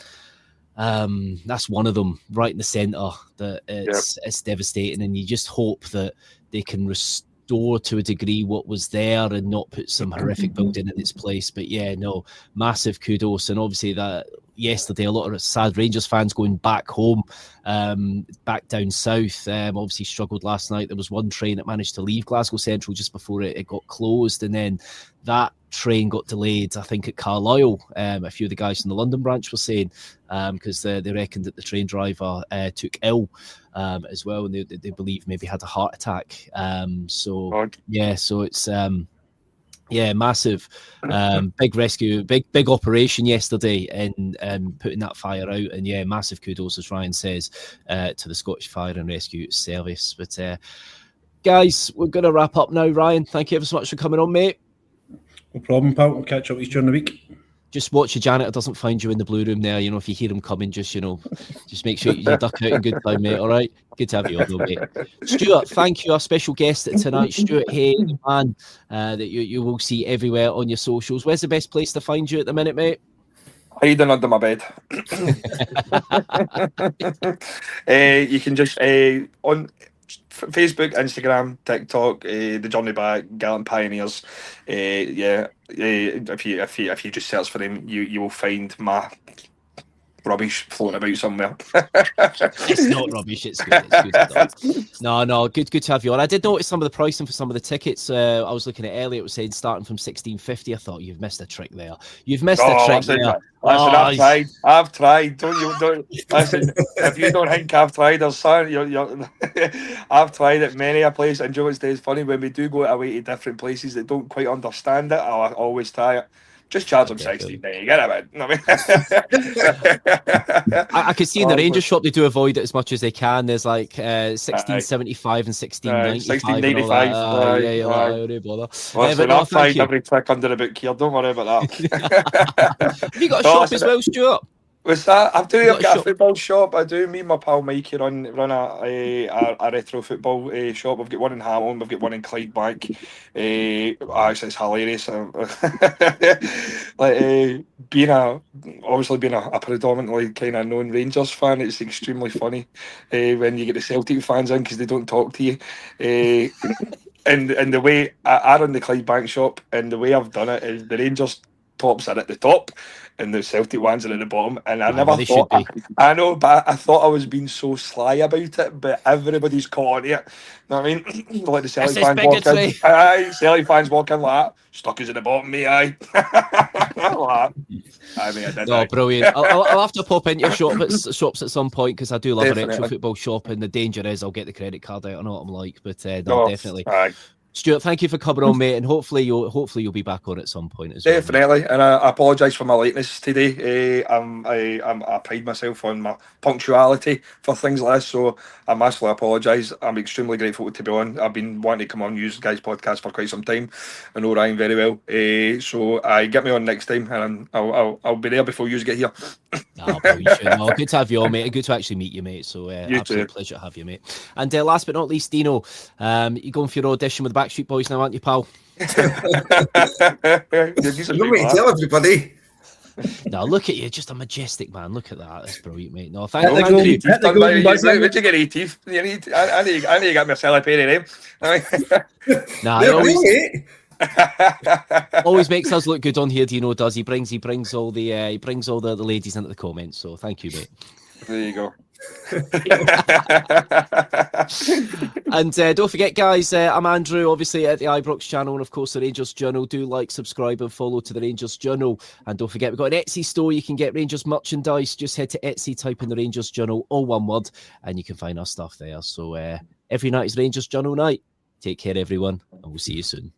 that's one of them right in the centre. That it's devastating, and you just hope that they can restore to a degree what was there and not put some horrific building in its place. But yeah, no, massive kudos. And obviously that yesterday, a lot of sad Rangers fans going back home, back down south, obviously struggled last night. There was one train that managed to leave Glasgow Central just before it got closed, and then that train got delayed, I think, at Carlisle. A few of the guys from the London branch were saying, because they reckoned that the train driver took ill as well, and they believe maybe had a heart attack. So it's massive, big rescue, big operation yesterday in putting that fire out, and massive kudos, as Ryan says, to the Scottish Fire and Rescue Service. But guys, we're going to wrap up now. Ryan, thank you ever so much for coming on, mate. No problem, pal. We'll catch up with you during the week. Just watch your janitor doesn't find you in the blue room there. If you hear him coming, just make sure you duck out in good time, mate. All right? Good to have you on, though, mate. Stuart, thank you. Our special guest tonight, Stuart Hay, the man that you will see everywhere on your socials. Where's the best place to find you at the minute, mate? Hiding under my bed. You can just on Facebook, Instagram, TikTok, the Journey Back, Gallant Pioneers. If you just search for them, you will find my rubbish floating about somewhere. It's not rubbish. It's good. It's good. No, good to have you on. I did notice some of the pricing for some of the tickets. I was looking at earlier. It was saying starting from $16.50. I thought you've missed a trick there. You've missed a trick there. Listen, I've tried. Don't listen. If you don't think I've tried, there's something. I've tried it many a place, and Joe, it's funny when we do go away to different places that don't quite understand it. I always try it. Just charge them 16. You get it, man. I can see in the Rangers shop they do avoid it as much as they can. There's like 16.75 and 16.95. Don't bother. Listen, I've tried every trick under the book here. Don't worry about that. Have you got a shop as well, Stuart? What's that? I do. I've got a football shop. I do. Me and my pal Mikey run a retro football shop. We've got one in Hamilton. We've got one in Clydebank. Actually, it's hilarious. Being a predominantly kind of known Rangers fan, it's extremely funny when you get the Celtic fans in because they don't talk to you. And the way I run the Clydebank shop, and the way I've done it is the Rangers tops are at the top and the Celtic ones are at the bottom. And I Aye, never well, they thought, should be. I know, but I thought I was being so sly about it, but everybody's caught on it. You know what I mean? Like the Celtic This is fans walk in. bigotry. Aye, Celtic fans walk in like that. Stuck us at the bottom, mate, aye. Like that. Aye, mate, I did. No, aye. brilliant. I'll have to pop into your shops at some point because I do love an Definitely. actual football shop, and the danger is I'll get the credit card out. I know what I'm like, but no, No, definitely. Aye. Stuart, thank you for coming on, mate, and hopefully you'll be back on at some point as well. Mate. Definitely, and I apologise for my lateness today. I pride myself on my punctuality for things like this, so I massively apologise. I'm extremely grateful to be on. I've been wanting to come on Use Guys podcast for quite some time. I know Ryan very well, so get me on next time, and I'll be there before you get here. Oh, brilliant. No, good to have you on, mate, and good to actually meet you, mate. So absolute pleasure to have you, mate. And last but not least, Deano, you're going for your audition with the Backstreet Boys now, aren't you, pal? You don't need to tell everybody. No, look at you, just a majestic man. Look at that, that's brilliant, mate. No, Hit the golden buzzer. Where'd you get 8 teeth? I need to get myself a pair of them. Nah, always makes us look good on here. Deano does. He brings all the ladies into the comments. So thank you, mate. There you go. And don't forget, guys, I'm Andrew, obviously at the Ibrox channel, and of course the Rangers Journal. Do like, subscribe and follow to the Rangers Journal, and don't forget we've got an Etsy store. You can get Rangers merchandise. Just head to Etsy, type in the Rangers Journal, all one word, and you can find our stuff there. So every night is Rangers Journal night. Take care, everyone, and we'll see you soon.